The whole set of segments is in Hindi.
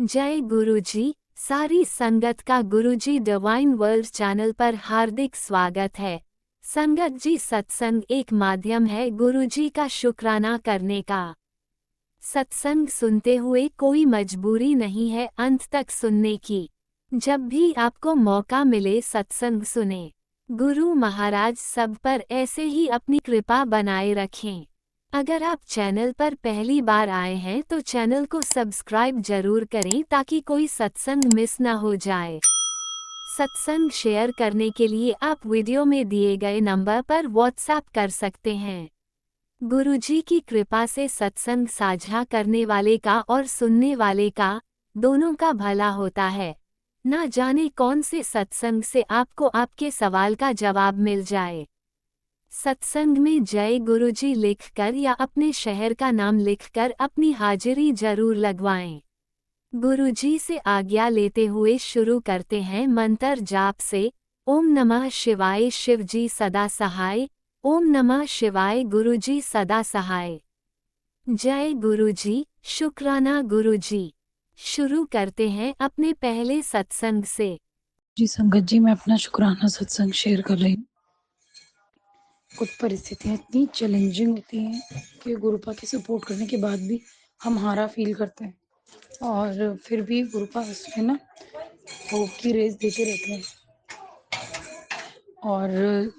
जय गुरुजी। सारी संगत का गुरुजी डिवाइन वर्ल्ड चैनल पर हार्दिक स्वागत है। संगत जी, सत्संग एक माध्यम है गुरुजी का शुक्राना करने का। सत्संग सुनते हुए कोई मजबूरी नहीं है अंत तक सुनने की। जब भी आपको मौका मिले सत्संग सुने। गुरु महाराज सब पर ऐसे ही अपनी कृपा बनाए रखें। अगर आप चैनल पर पहली बार आए हैं तो चैनल को सब्सक्राइब जरूर करें ताकि कोई सत्संग मिस ना हो जाए। सत्संग शेयर करने के लिए आप वीडियो में दिए गए नंबर पर व्हाट्सएप कर सकते हैं। गुरुजी की कृपा से सत्संग साझा करने वाले का और सुनने वाले का, दोनों का भला होता है। ना जाने कौन से सत्संग से आपको आपके सवाल का जवाब मिल जाए। सत्संग में जय गुरुजी लिखकर या अपने शहर का नाम लिखकर अपनी हाजिरी जरूर लगवाएं। गुरुजी से आज्ञा लेते हुए शुरू करते हैं मंत्र जाप से। ओम नमः शिवाय, शिवजी सदा सहाय। ओम नमः शिवाय, गुरुजी सदा सहाय। जय गुरुजी, शुक्राना गुरुजी। शुरू करते हैं अपने पहले सत्संग से। जी संगत जी, मैं अपना शुक्राना सत्संग शेयर कर रही हूँ। कुछ परिस्थितियाँ इतनी चैलेंजिंग होती हैं कि गुरुपा की सपोर्ट करने के बाद भी हम हारा फील करते हैं और फिर भी गुरुपा उसमें ना होप की रेस देते रहते हैं। और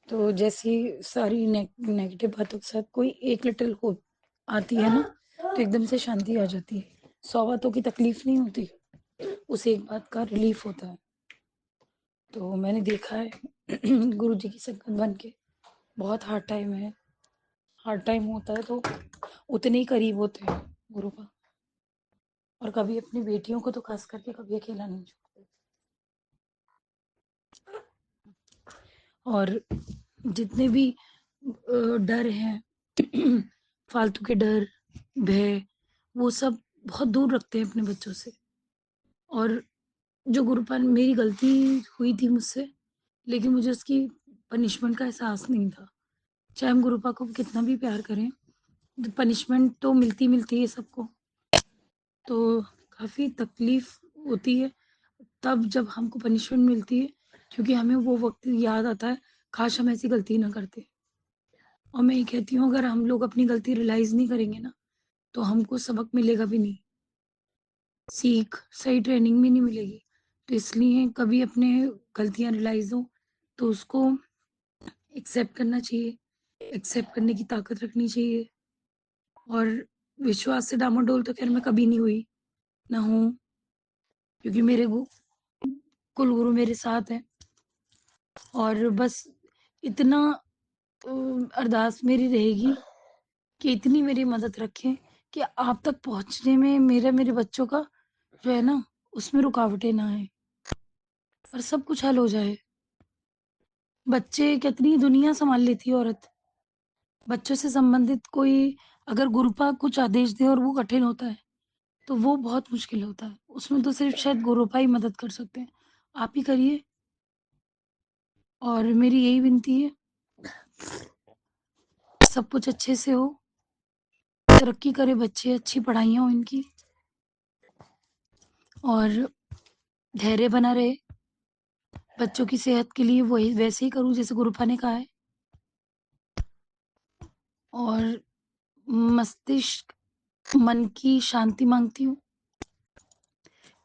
तो जैसी सारी नेगेटिव बातों के साथ कोई एक लिटिल होप आती है ना, तो एकदम से शांति आ जाती है। 100 बातों की तकलीफ नहीं होती, उस एक बात का रिलीफ होता है। तो मैंने देखा है गुरु जी की संगत बन के बहुत हार्ड टाइम है। हार्ड टाइम होता है तो उतने ही करीब होते हैं गुरु का। और कभी अपनी बेटियों को तो खास करके कभी अकेला नहीं छोड़ते। और जितने भी डर हैं फालतू के डर, भय, वो सब बहुत दूर रखते हैं अपने बच्चों से। और जो गुरुपान मेरी गलती हुई थी मुझसे, लेकिन मुझे उसकी पनिशमेंट का एहसास नहीं था। चाहे हम गुरुपा को कितना भी प्यार करें, पनिशमेंट तो मिलती मिलती है सबको। तो काफ़ी तकलीफ होती है तब जब हमको पनिशमेंट मिलती है, क्योंकि हमें वो वक्त याद आता है, काश हम ऐसी गलती ना करते। और मैं ये कहती हूँ, अगर हम लोग अपनी गलती रियलाइज़ नहीं करेंगे ना, तो हमको सबक मिलेगा भी नहीं, सीख सही ट्रेनिंग भी नहीं मिलेगी। तो इसलिए कभी अपने गलतियाँ रियलाइज़ हो तो उसको एक्सेप्ट करना चाहिए, एक्सेप्ट करने की ताकत रखनी चाहिए। और विश्वास से डामाडोल तो खैर मैं कभी नहीं हुई, ना हूँ, क्योंकि मेरे कुलगुरु मेरे साथ हैं। और बस इतना अरदास मेरी रहेगी कि इतनी मेरी मदद रखें कि आप तक पहुँचने में मेरे बच्चों का जो है ना, उसमें रुकावटें ना आए और सब कुछ हल हो जाए। बच्चे कितनी दुनिया सँभाल लेती है औरत। बच्चों से संबंधित कोई अगर गुरुपा कुछ आदेश दे और वो कठिन होता है, तो वो बहुत मुश्किल होता है। उसमें तो सिर्फ़ शायद गुरुपा ही मदद कर सकते हैं। आप ही करिए। और मेरी यही विनती है, सब कुछ अच्छे से हो, तरक्की करे बच्चे, अच्छी पढ़ाइयाँ हो इनकी और धैर्य बना रहे। बच्चों की सेहत के लिए वही वैसे ही करूँ जैसे गुरुपा ने कहा है। और मस्तिष्क, मन की शांति माँगती हूँ।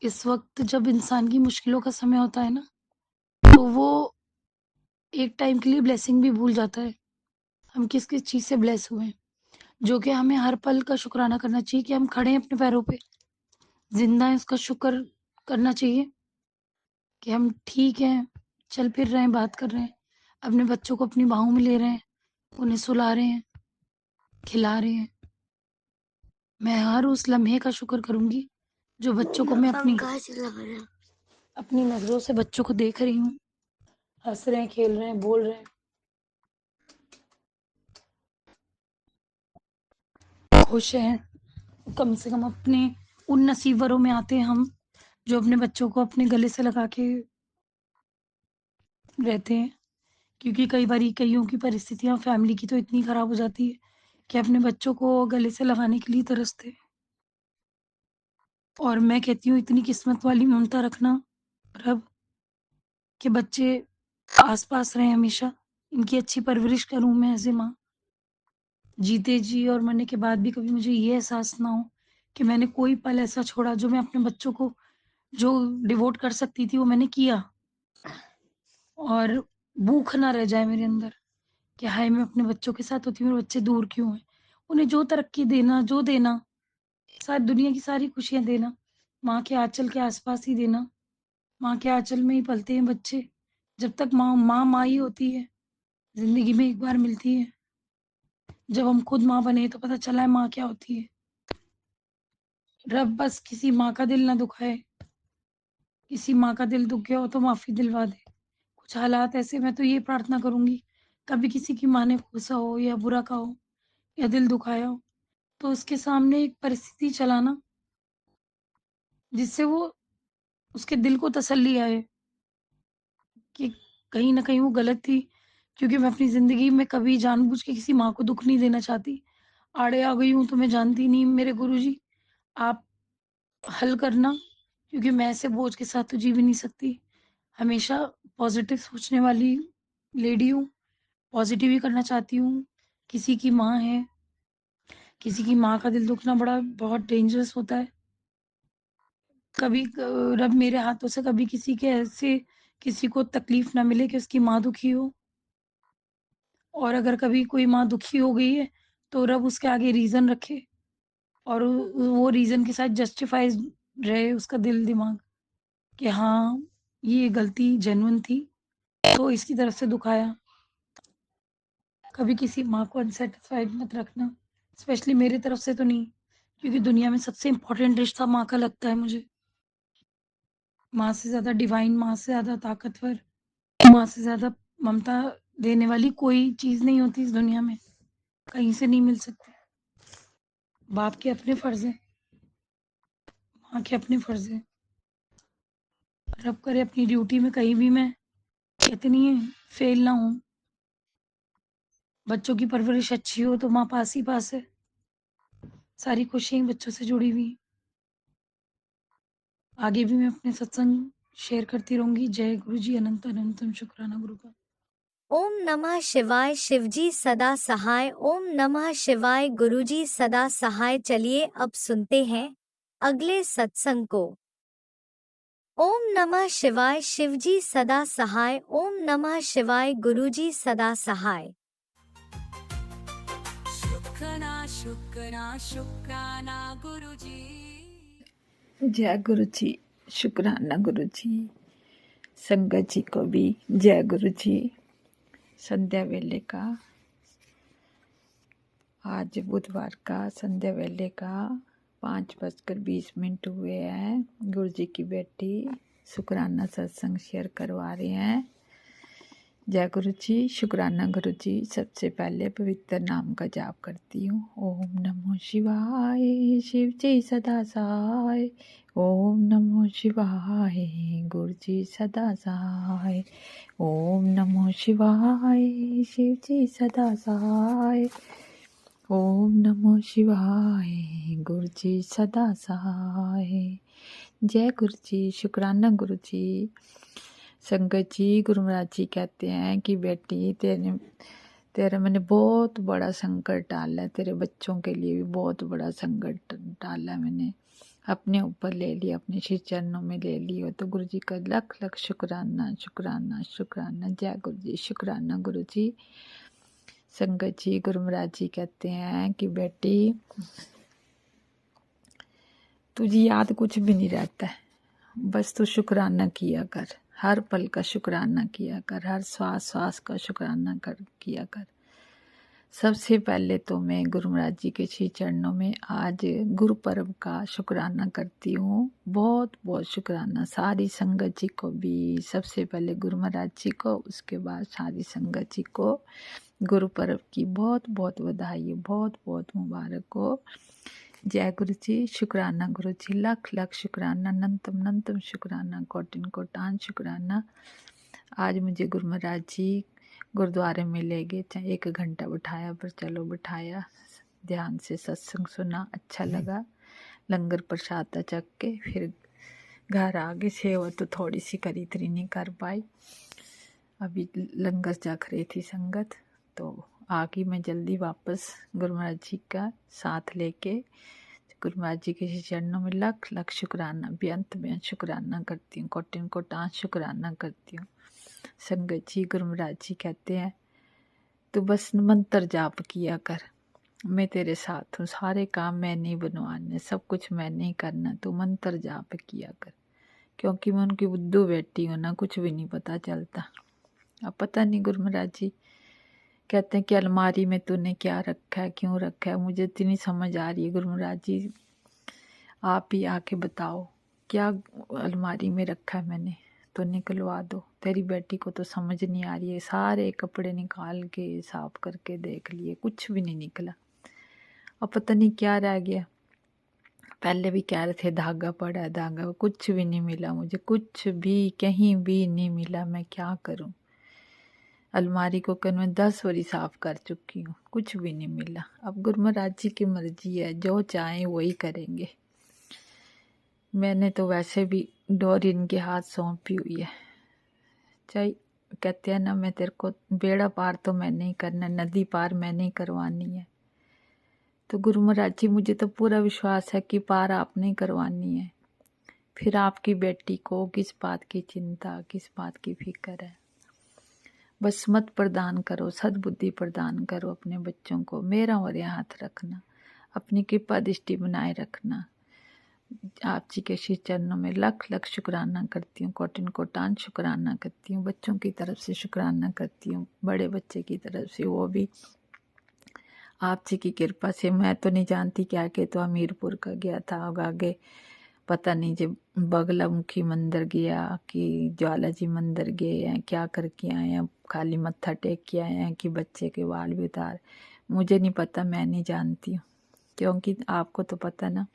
इस वक़्त जब इंसान की मुश्किलों का समय होता है ना, तो वो एक टाइम के लिए ब्लेसिंग भी भूल जाता है। हम किस-किस चीज़ से ब्लेस हुए हैं, जो कि हमें हर पल का शुक्राना करना चाहिए कि हम खड़े हैं अपने पैरों पे, ज़िंदा हैं, उसका शुक्र करना चाहिए कि हम ठीक हैं, चल फिर रहे हैं, बात कर रहे हैं, अपने बच्चों को अपनी बाहों में ले रहे हैं, उन्हें सुला रहे हैं, खिला रहे हैं। मैं हर उस लम्हे का शुक्र करूँगी जो बच्चों को मैं अपनी नज़रों से बच्चों को देख रही हूँ, हँस रहे हैं, खेल रहे हैं, बोल रहे हैं, खुश हैं। कम से कम अपने उन नसीबवरों में आते हैं हम, जो अपने बच्चों को अपने गले से लगा के रहते हैं। क्योंकि कई बारी कइयों की परिस्थितियाँ फैमिली की तो इतनी ख़राब हो जाती है कि अपने बच्चों को गले से लगाने के लिए तरसते हैं। और मैं कहती हूँ इतनी किस्मत वाली ममता रखना रब, कि बच्चे आस-पास रहें हमेशा, इनकी अच्छी परवरिश करूँ मैं एज़ ए माँ। जीते जी और मरने के बाद भी कभी मुझे ये एहसास ना हो कि मैंने कोई पल ऐसा छोड़ा जो मैं अपने बच्चों को जो डिवोट कर सकती थी वो मैंने किया। और भूख ना रह जाए मेरे अंदर कि हाय मैं अपने बच्चों के साथ होती हूँ, मेरे बच्चे दूर क्यों हैं? उन्हें जो तरक्की देना, जो देना, सारी दुनिया की सारी खुशियाँ देना, माँ के आँचल के आस-पास ही देना। माँ के आँचल में ही पलते हैं बच्चे। जब तक माँ ही होती है, ज़िंदगी में एक बार मिलती है। जब हम खुद माँ बने तो पता चला है माँ क्या होती है। रब बस किसी माँ का दिल ना दुखाए, किसी माँ का दिल दुख गया हो तो माफ़ी दिलवा दे। कुछ हालात ऐसे, मैं तो ये प्रार्थना करूँगी, कभी किसी की माँ ने कोसा हो या बुरा कहा हो या दिल दुखाया हो, तो उसके सामने एक परिस्थिति चलाना जिससे वो उसके दिल को तसल्ली आए कि कहीं न कहीं वो गलत थी, क्योंकि मैं अपनी ज़िंदगी में कभी जानबूझ के किसी माँ को दुःख नहीं देना चाहती। आड़े आ गई हूँ तो मैं जानती नहीं, मेरे गुरुजी आप हल करना, क्योंकि मैं ऐसे बोझ के साथ तो जी भी नहीं सकती। हमेशा पॉज़िटिव सोचने वाली लेडी हूँ, पॉज़िटिव ही करना चाहती हूँ। किसी की माँ है, किसी की माँ का दिल दुखना बहुत डेंजरस होता है। कभी रब मेरे हाथों से कभी किसी के ऐसे किसी को तकलीफ़ ना मिले कि उसकी माँ दुखी हो। और अगर कभी कोई माँ दुखी हो गई है, तो रब उसके आगे रीज़न रखे और वो रीज़न के साथ जस्टिफ़ाइज़ रहे उसका दिल-दिमाग कि हाँ, ये गलती जेन्युइन थी, तो इसकी तरफ से दुःख आया। कभी किसी माँ को अनसैटिस्फाइड मत रखना, स्पेशली मेरी तरफ से तो नहीं, क्योंकि दुनिया में सबसे इम्पोर्टेंट रिश्ता माँ का लगता है मुझे। माँ से ज़्यादा डिवाइन, माँ से ज़्यादा ताकतवर, माँ से ज़्यादा ममता देने वाली कोई चीज़ नहीं होती इस दुनिया में, कहीं से नहीं मिल सकती। बाप के अपने फ़र्ज़ हैं, माँ के अपने फ़र्ज़ हैं। रब करे अपनी ड्यूटी में कहीं भी मैं कहते नहीं है फेल ना हूँ। बच्चों की परवरिश अच्छी हो तो माँ पास ही पास है। सारी खुशियाँ बच्चों से जुड़ी हुई हैं। आगे भी मैं अपने सत्संग शेयर करती रहूँगी। जय गुरु जी, अनंत अनंतम शुक्राना गुरु का। ओम नमः शिवाय। शिवजी सदा सहाय। ओम नमः शिवाय। गुरुजी सदा सहाय। चलिए अब सुनते हैं अगले सत्संग को। ओम नमः शिवाय। शिवजी सदा सहाय। ओम नमः शिवाय। गुरुजी सदा सहाय। शुक्राना शुक्राना शुक्राना गुरुजी। जय गुरु जी। शुक्राना गुरु जी। संगत जी को भी जय गुरु जी। संध्या वेले का, आज बुधवार का संध्या वेले का 5:20 हुए हैं। गुरु जी की बेटी शुक्राना सत्संग शेयर करवा रहे हैं। जय गुरु जी। शुक्राना गुरु जी। सबसे पहले पवित्र नाम का जाप करती हूँ। ओम नमो शिवाय। शिव जी सदा सहाय। ओम नमो शिवाय। गुरु जी सदा सहाय। ओम नमो शिवाय। शिव जी सदा सहाय। ओम नमो शिवाय। गुरु जी सदा सहाय। जय गुरु जी। शुक्राना गुरु जी। संगत जी, गुरु महाराज जी कहते हैं कि बेटी तेरा मैंने बहुत बड़ा संकट डाला है, तेरे बच्चों के लिए भी बहुत बड़ा संकट डाला है, मैंने अपने ऊपर ले लिया, अपने श्री चरणों में ले लिया। तो गुरु जी का लख लख शुक्राना शुक्राना शुक्राना। जय गुरु जी। शुक्राना गुरु जी। संगत जी, गुरु महाराज जी कहते हैं कि बेटी तुझे याद कुछ भी नहीं रहता है, बस तू शुक्राना किया कर, हर पल का शुक्राना किया कर, हर श्वास श्वास का शुक्राना किया कर। सबसे पहले तो मैं गुरु महाराज जी के श्री चरणों में आज गुरु पर्व का शुक्राना करती हूँ। बहुत बहुत शुक्राना सारी संगत जी को भी, सबसे पहले गुरु महाराज जी को, उसके बाद सारी संगत जी को गुरु पर्व की बहुत बहुत बधाई, बहुत बहुत मुबारक हो। जय गुरु जी। शुक्राना गुरु जी। लख लख शुक्राना, अनंतम अनंतम शुक्राना, कोटिन कोटान शुक्राना। आज मुझे गुरु महाराज जी गुरुद्वारे में ले गए, चाहे 1 घंटा बिठाया, पर चलो बिठाया, ध्यान से सत्संग सुना, अच्छा लगा। लंगर प्रसाद चक के फिर घर आ गए। सेवा तो थोड़ी सी करी थी, नहीं कर पाई। अभी लंगर चख रही थी संगत, तो आ गई मैं जल्दी वापस गुरु महाराज जी का साथ लेके। गुरु महाराज जी के चरणों में लख लख शुक्राना, बेअंत बेअंत शुक्राना करती हूँ, कोटिन कोटान शुक्राना करती हूँ। संगत जी, गुरु महाराज जी कहते हैं तू बस मंत्र जाप किया कर, मैं तेरे साथ हूँ, सारे काम मैंने ही बनवाने, सब कुछ मैंने ही करना, तू मंत्र जाप किया कर। क्योंकि मैं उनकी बुद्धू बेटी हूँ ना, कुछ भी नहीं पता चलता। अब पता नहीं गुरु महाराज जी कहते हैं कि अलमारी में तूने क्या रखा है, क्यों रखा है, मुझे इतनी समझ आ रही है। गुरु महाराज जी आप ही आके बताओ क्या अलमारी में रखा है मैंने, तो निकलवा दो। तेरी बेटी को तो समझ नहीं आ रही है, सारे कपड़े निकाल के साफ करके देख लिए, कुछ भी नहीं निकला। अब पता नहीं क्या रह गया। पहले भी कह रहे थे धागा पड़ा है, धागा, कुछ भी नहीं मिला मुझे, कुछ भी कहीं भी नहीं मिला। मैं क्या करूं? अलमारी को कल मैं 10 बारी साफ कर चुकी हूँ, कुछ भी नहीं मिला। अब गुरु महाराज जी की मर्जी है, जो चाहें वही करेंगे। मैंने तो वैसे भी डोर इनके हाथ सौंपी हुई है। चाहे कहते हैं ना, मैं तेरे को बेड़ा पार तो मैंने ही करना, नदी पार मैंने ही करवानी है। तो गुरु महाराज जी मुझे तो पूरा विश्वास है कि पार आपने ही करवानी है। फिर आपकी बेटी को किस बात की चिंता, किस बात की फिक्र है? बस मत प्रदान करो, सद्बुद्धि प्रदान करो अपने बच्चों को, मेरा और हाथ रखना, अपनी कृपा दृष्टि बनाए रखना। आप जी के श्री चरणों में लख लख शुक्राना करती हूँ, कोटिन कोटान शुक्राना करती हूँ। बच्चों की तरफ से शुक्राना करती हूँ, बड़े बच्चे की तरफ से, वो भी आप जी की कृपा से। मैं तो नहीं जानती, क्या के तो हमीरपुर का गया था, अब आगे पता नहीं जब बगलामुखी मंदिर गया कि ज्वाला जी मंदिर गए हैं, क्या करके आए हैं, खाली मत्था टेक के आए हैं कि बच्चे के बाल भी उतार, मुझे नहीं पता, मैं नहीं जानती हूँ। क्योंकि आपको तो पता ना,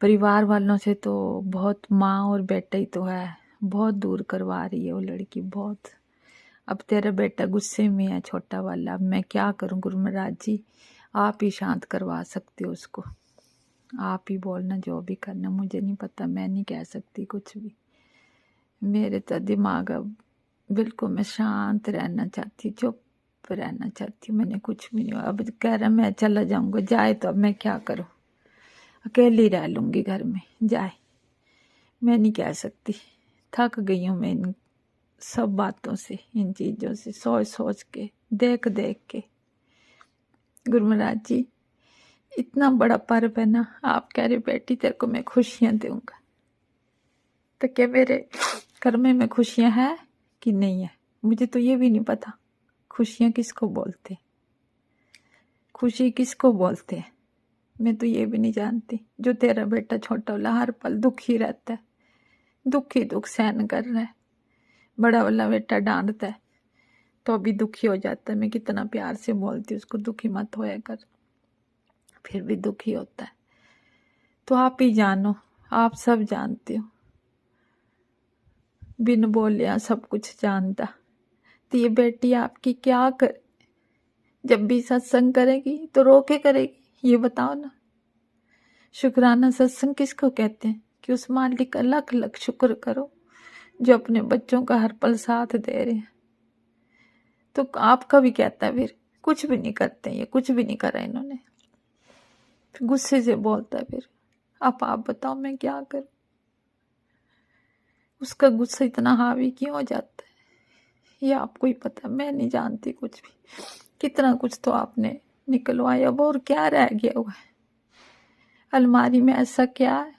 परिवार वालों से तो बहुत, माँ और बेटा ही तो है, बहुत दूर करवा रही है वो लड़की, बहुत। अब तेरा बेटा गुस्से में है, छोटा वाला, अब मैं क्या करूं? गुरु महाराज जी आप ही शांत करवा सकते हो उसको, आप ही बोलना, जो भी करना, मुझे नहीं पता, मैं नहीं कह सकती कुछ भी। मेरे तो दिमाग अब बिल्कुल, मैं शांत रहना चाहती, चुप रहना चाहती हूँ, मैंने कुछ भी नहीं। अब कह रहा मैं चला जाऊंगा, जाए तो अब मैं क्या करूँ? अकेली रह लूंगी घर में, जाए, मैं नहीं कह सकती। थक गई हूँ मैं इन सब बातों से, इन चीज़ों से, सोच सोच के, देख देख के। गुरु महाराज जी इतना बड़ा पर्व है ना, आप कह रहे बेटी तेरे को मैं खुशियाँ दूंगा, तो क्या मेरे घर में खुशियाँ है कि नहीं है? मुझे तो ये भी नहीं पता खुशियाँ किसको बोलते, खुशी किसको बोलते हैं, मैं तो ये भी नहीं जानती। जो तेरा बेटा छोटा वाला हर पल दुखी रहता है, दुख ही दुख सहन कर रहा है, बड़ा वाला बेटा डांटता है तो अभी दुखी हो जाता है। मैं कितना प्यार से बोलती हूँ उसको, दुखी मत होया कर, फिर भी दुखी होता है। तो आप ही जानो, आप सब जानते हो, बिन बोलिया सब कुछ जानता। तो ये बेटी आपकी क्या करे? जब भी सत्संग करेगी तो रो के करेगी, ये बताओ ना। शुक्राना सत्संग किसको कहते हैं? कि उस मालिक का लख लख शुक्र करो जो अपने बच्चों का हर पल साथ दे रहे हैं। तो आपका भी कहता है, फिर कुछ भी नहीं करते, ये कुछ भी नहीं करा इन्होंने, फिर गुस्से से बोलता है। फिर आप बताओ मैं क्या करूं? उसका गुस्सा इतना हावी क्यों हो जाता है, ये आपको ही पता, मैं नहीं जानती कुछ भी। कितना कुछ तो आपने निकलवाया, अब और क्या रह गया हुआ है अलमारी में? ऐसा क्या है?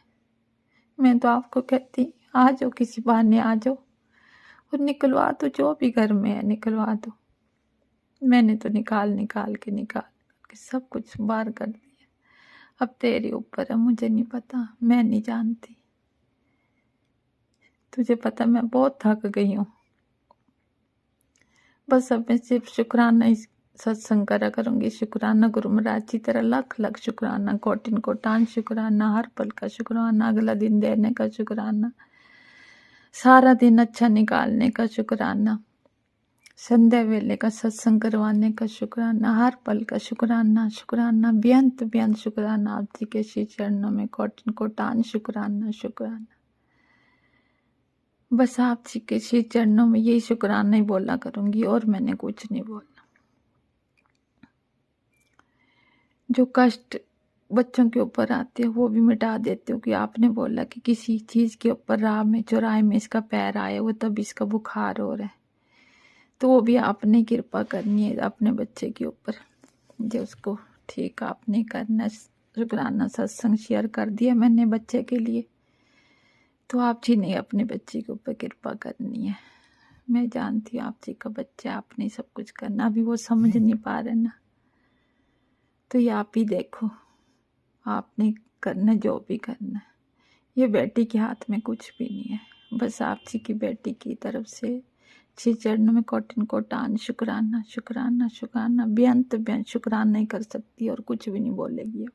मैं तो आपको कहती आ जाओ, किसी बहाने आ जाओ और निकलवा दो, जो भी घर में है निकलवा दो। मैंने तो निकाल के सब कुछ बाहर कर दिया। अब तेरे ऊपर है, मुझे नहीं पता, मैं नहीं जानती। तुझे पता मैं बहुत थक गई हूँ, बस अब मैं सिर्फ शुक्राना ही सत्संग करा करूँगी। शुक्राना गुरु महाराज जी तेरा लख लख शुक्राना, कोटिन कोटान शुक्राना, हर पल का शुक्राना, अगला दिन देने का शुक्राना, सारा दिन अच्छा निकालने का शुक्राना। संध्या वेले का सत्संग करवाने का शुक्राना, हर पल का शुक्राना, शुक्राना बेअंत बेअंत शुक्राना। आप जी के श्री चरणों में कोटन कोटान शुक्राना, शुक्राना। बस आप जी के श्री चरणों में यही शुक्राना ही बोला करूंगी और मैंने कुछ नहीं बोलना। जो कष्ट बच्चों के ऊपर आते हैं वो भी मिटा देते हो कि आपने बोला कि किसी चीज के ऊपर राह में चौराहे में इसका पैर आया वो तब इसका बुखार हो रहा है, तो वो भी आपने कृपा करनी है अपने बच्चे के ऊपर, जो उसको ठीक आपने करना। शुक्राना सत्संग शेयर कर दिया मैंने बच्चे के लिए, तो आप जी ने अपने बच्चे के ऊपर कृपा करनी है। मैं जानती हूँ आप जी का बच्चा, आपने सब कुछ करना, अभी वो समझ नहीं पा रहे ना, तो ये आप ही देखो, आपने करना जो भी करना है। ये बेटी के हाथ में कुछ भी नहीं है, बस आप जी की बेटी की तरफ से श्री चरणों में कोटन कोटान शुक्राना, शुक्राना, शुक्राना बेअंत बेअंत शुक्राना नहीं कर सकती और कुछ भी नहीं बोलेगी अब।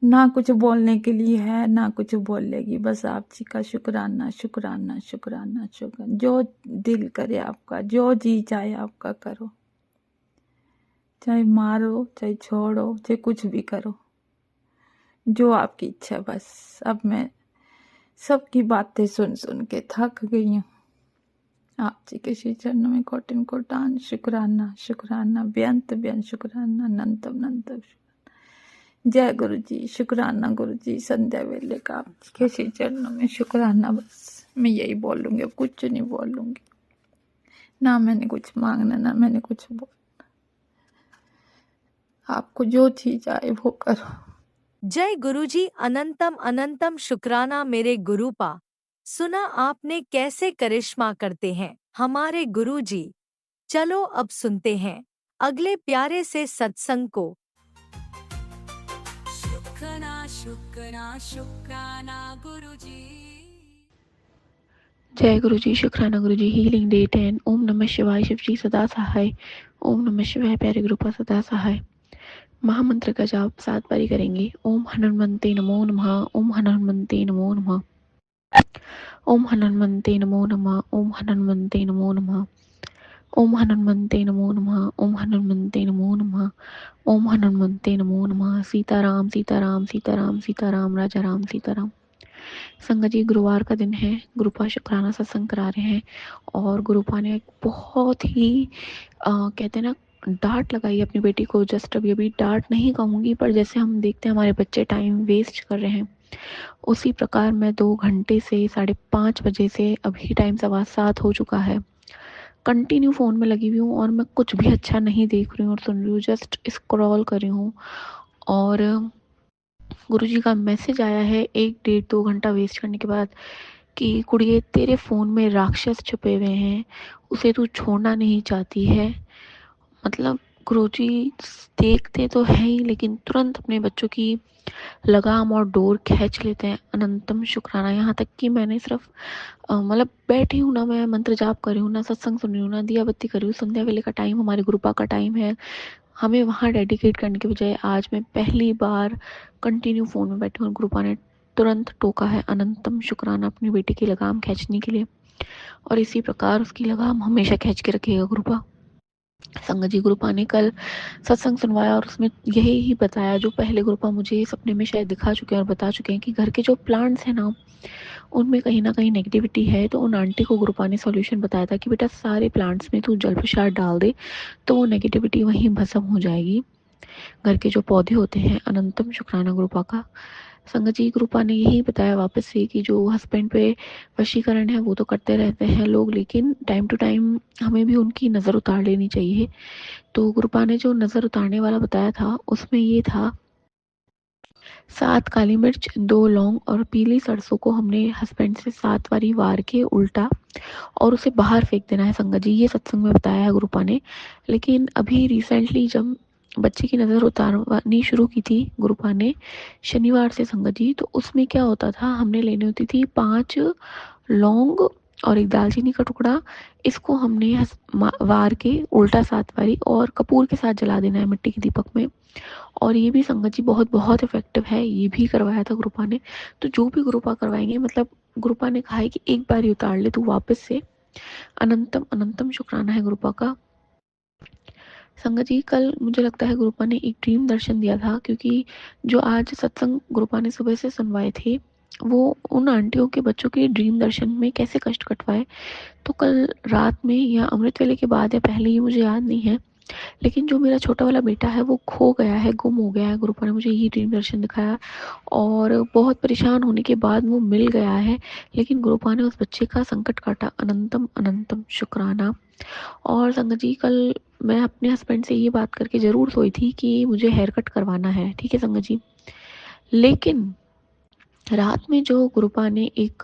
ना कुछ बोलने के लिए है ना कुछ बोलेगी, बस आप जी का शुक्राना, शुक्राना, शुक्राना, शुक्राना। जो दिल करे आपका, जो जी चाहे आपका करो, चाहे मारो चाहे छोड़ो चाहे कुछ भी करो, जो आपकी इच्छा। बस अब मैं सबकी बातें सुन सुन के थक गई हूँ। आप जी के श्री चरणों में कोटन कोटान शुक्राना, शुक्राना बेअंत बेअंत शुक्राना, अनंतम अनंतम शुक्राना। जय गुरु जी, शुक्राना गुरु जी। संध्या वेले का आप जी के श्री चरणों में शुक्राना, बस मैं यही बोलूंगी, अब कुछ नहीं बोलूंगी। ना मैंने कुछ मांगना ना मैंने कुछ बोलना, आपको जो चीज आए वो करो। जय गुरुजी। अनंतम अनंतम शुक्राना मेरे गुरुपा। सुना आपने कैसे करिश्मा करते हैं हमारे गुरुजी। चलो अब सुनते हैं अगले प्यारे से सत्संग को। शुक्राना शुक्राना शुक्राना गुरुजी। जय गुरु जी, शुक्राना गुरु जी। Healing day 10। ओम नमः शिवाय। शिव जी सदा सहाय। ओम नमः शिवाय। प्यारे गुरुपा सदा सहाय। महामंत्र का जाप 7 बारी करेंगे। ओम हनुमंते नमो नमः। ओम हनुमंते नमो नमः। ओम हनुमंते नमो नमः। ओम हनुमंते नमो नमः। ओम हनुमंते नमो नमः। ओम हनुमंते नमो नमः। ओम हनुमंते नमो नमः। सीताराम सीताराम सीताराम सीताराम, राजा राम सीताराम। संगत जी, गुरुवार का दिन है, गुरुपा शुक्राना सत्संग करा रहे हैं और गुरुपा ने एक बहुत ही कहते हैं ना डांट लगाई अपनी बेटी को। जस्ट अभी डांट नहीं कहूँगी, पर जैसे हम देखते हैं हमारे बच्चे टाइम वेस्ट कर रहे हैं, उसी प्रकार मैं 2 घंटे से 5:30 बजे से अभी टाइम 7:15 हो चुका है, कंटिन्यू फ़ोन में लगी हुई हूँ और मैं कुछ भी अच्छा नहीं देख रही हूँ और सुन रही हूँ, जस्ट स्क्रॉल कर रही हूँ। और गुरुजी का मैसेज आया है 1 डेढ़ 2 घंटा वेस्ट करने के बाद कि कुड़िए तेरे फ़ोन में राक्षस छुपे हुए हैं, उसे तू छोड़ना नहीं चाहती है। मतलब गुरुजी देखते तो हैं ही, लेकिन तुरंत अपने बच्चों की लगाम और डोर खींच लेते हैं। अनंतम शुक्राना। यहाँ तक कि मैंने सिर्फ मतलब बैठी हूँ ना, मैं मंत्र जाप कर रही हूँ ना, सत्संग सुन रही हूँ ना, दिया बत्ती कर रही हूँ, संध्या वेले का टाइम हमारे गुरुपा का टाइम है, हमें वहाँ डेडिकेट करने के बजाय आज मैं पहली बार कंटिन्यू फ़ोन में बैठी हूँ। गुरुपा ने तुरंत टोका है अनंतम शुक्राना अपनी बेटी की लगाम खींचने के लिए, और इसी प्रकार उसकी लगाम हमेशा खींच के रखिएगा गुरुपा। संगत जी, गुरुपा ने कल सत्संग सुनवाया और उसमें यही ही बताया जो पहले गुरुपा मुझे सपने में शायद दिखा चुके हैं और बता चुके हैं कि घर के जो प्लांट्स हैं ना, उनमें कहीं ना कहीं नेगेटिविटी है। तो उन आंटी को गुरुपा ने सॉल्यूशन बताया था कि बेटा सारे प्लांट्स में तू जल प्रसाद डाल दे, तो वो नेगेटिविटी वहीं भस्म हो जाएगी। घर के जो पौधे होते हैं। अनंतम शुक्राना गुरुपा का। संगत जी, गुरुपा ने यही बताया वापस से कि जो हस्बैंड पे वशीकरण है वो तो करते रहते हैं लोग, लेकिन टाइम टू टाइम हमें भी उनकी नज़र उतार लेनी चाहिए। तो गुरुपा ने जो नज़र उतारने वाला बताया था उसमें ये था 7 काली मिर्च, 2 लौंग और पीली सरसों को हमने हस्बैंड से 7 बारी वार के उल्टा और उसे बाहर फेंक देना है। संगत जी, ये सत्संग में बताया है गुरुपा ने। लेकिन अभी रिसेंटली जब बच्चे की नज़र उतारनी शुरू की थी गुरुपा ने शनिवार से संगत जी, तो उसमें क्या होता था, हमने लेनी होती थी 5 लौंग और 1 दालचीनी का टुकड़ा। इसको हमने वार के उल्टा 7 बारी और कपूर के साथ जला देना है मिट्टी के दीपक में। और ये भी संगत जी बहुत बहुत इफेक्टिव है, ये भी करवाया था गुरुपा ने। तो जो भी गुरुपा करवाएंगे, मतलब गुरुपा ने कहा है कि एक बार ही उतार ले तू वापस से, अनंतम अनंतम शुक्राना है गुरुपा का। संगत जी, कल मुझे लगता है गुरुपा ने एक ड्रीम दर्शन दिया था, क्योंकि जो आज सत्संग गुरुपा ने सुबह से सुनवाए थे वो उन आंटियों के बच्चों के ड्रीम दर्शन में कैसे कष्ट कटवाए। तो कल रात में या अमृत वेले के बाद या पहले, ही मुझे याद नहीं है, लेकिन जो मेरा छोटा वाला बेटा है वो खो गया है, गुम हो गया है। गुरुपा ने मुझे यही ड्रीम दर्शन दिखाया और बहुत परेशान होने के बाद वो मिल गया है, लेकिन गुरुपा ने उस बच्चे का संकट काटा। अनंतम अनंतम शुक्राना। और संगत जी, कल मैं अपने हस्बैंड से ये बात करके ज़रूर सोई थी कि मुझे हेयर कट करवाना है, ठीक है संगत जी। लेकिन रात में जो गुरुपा ने एक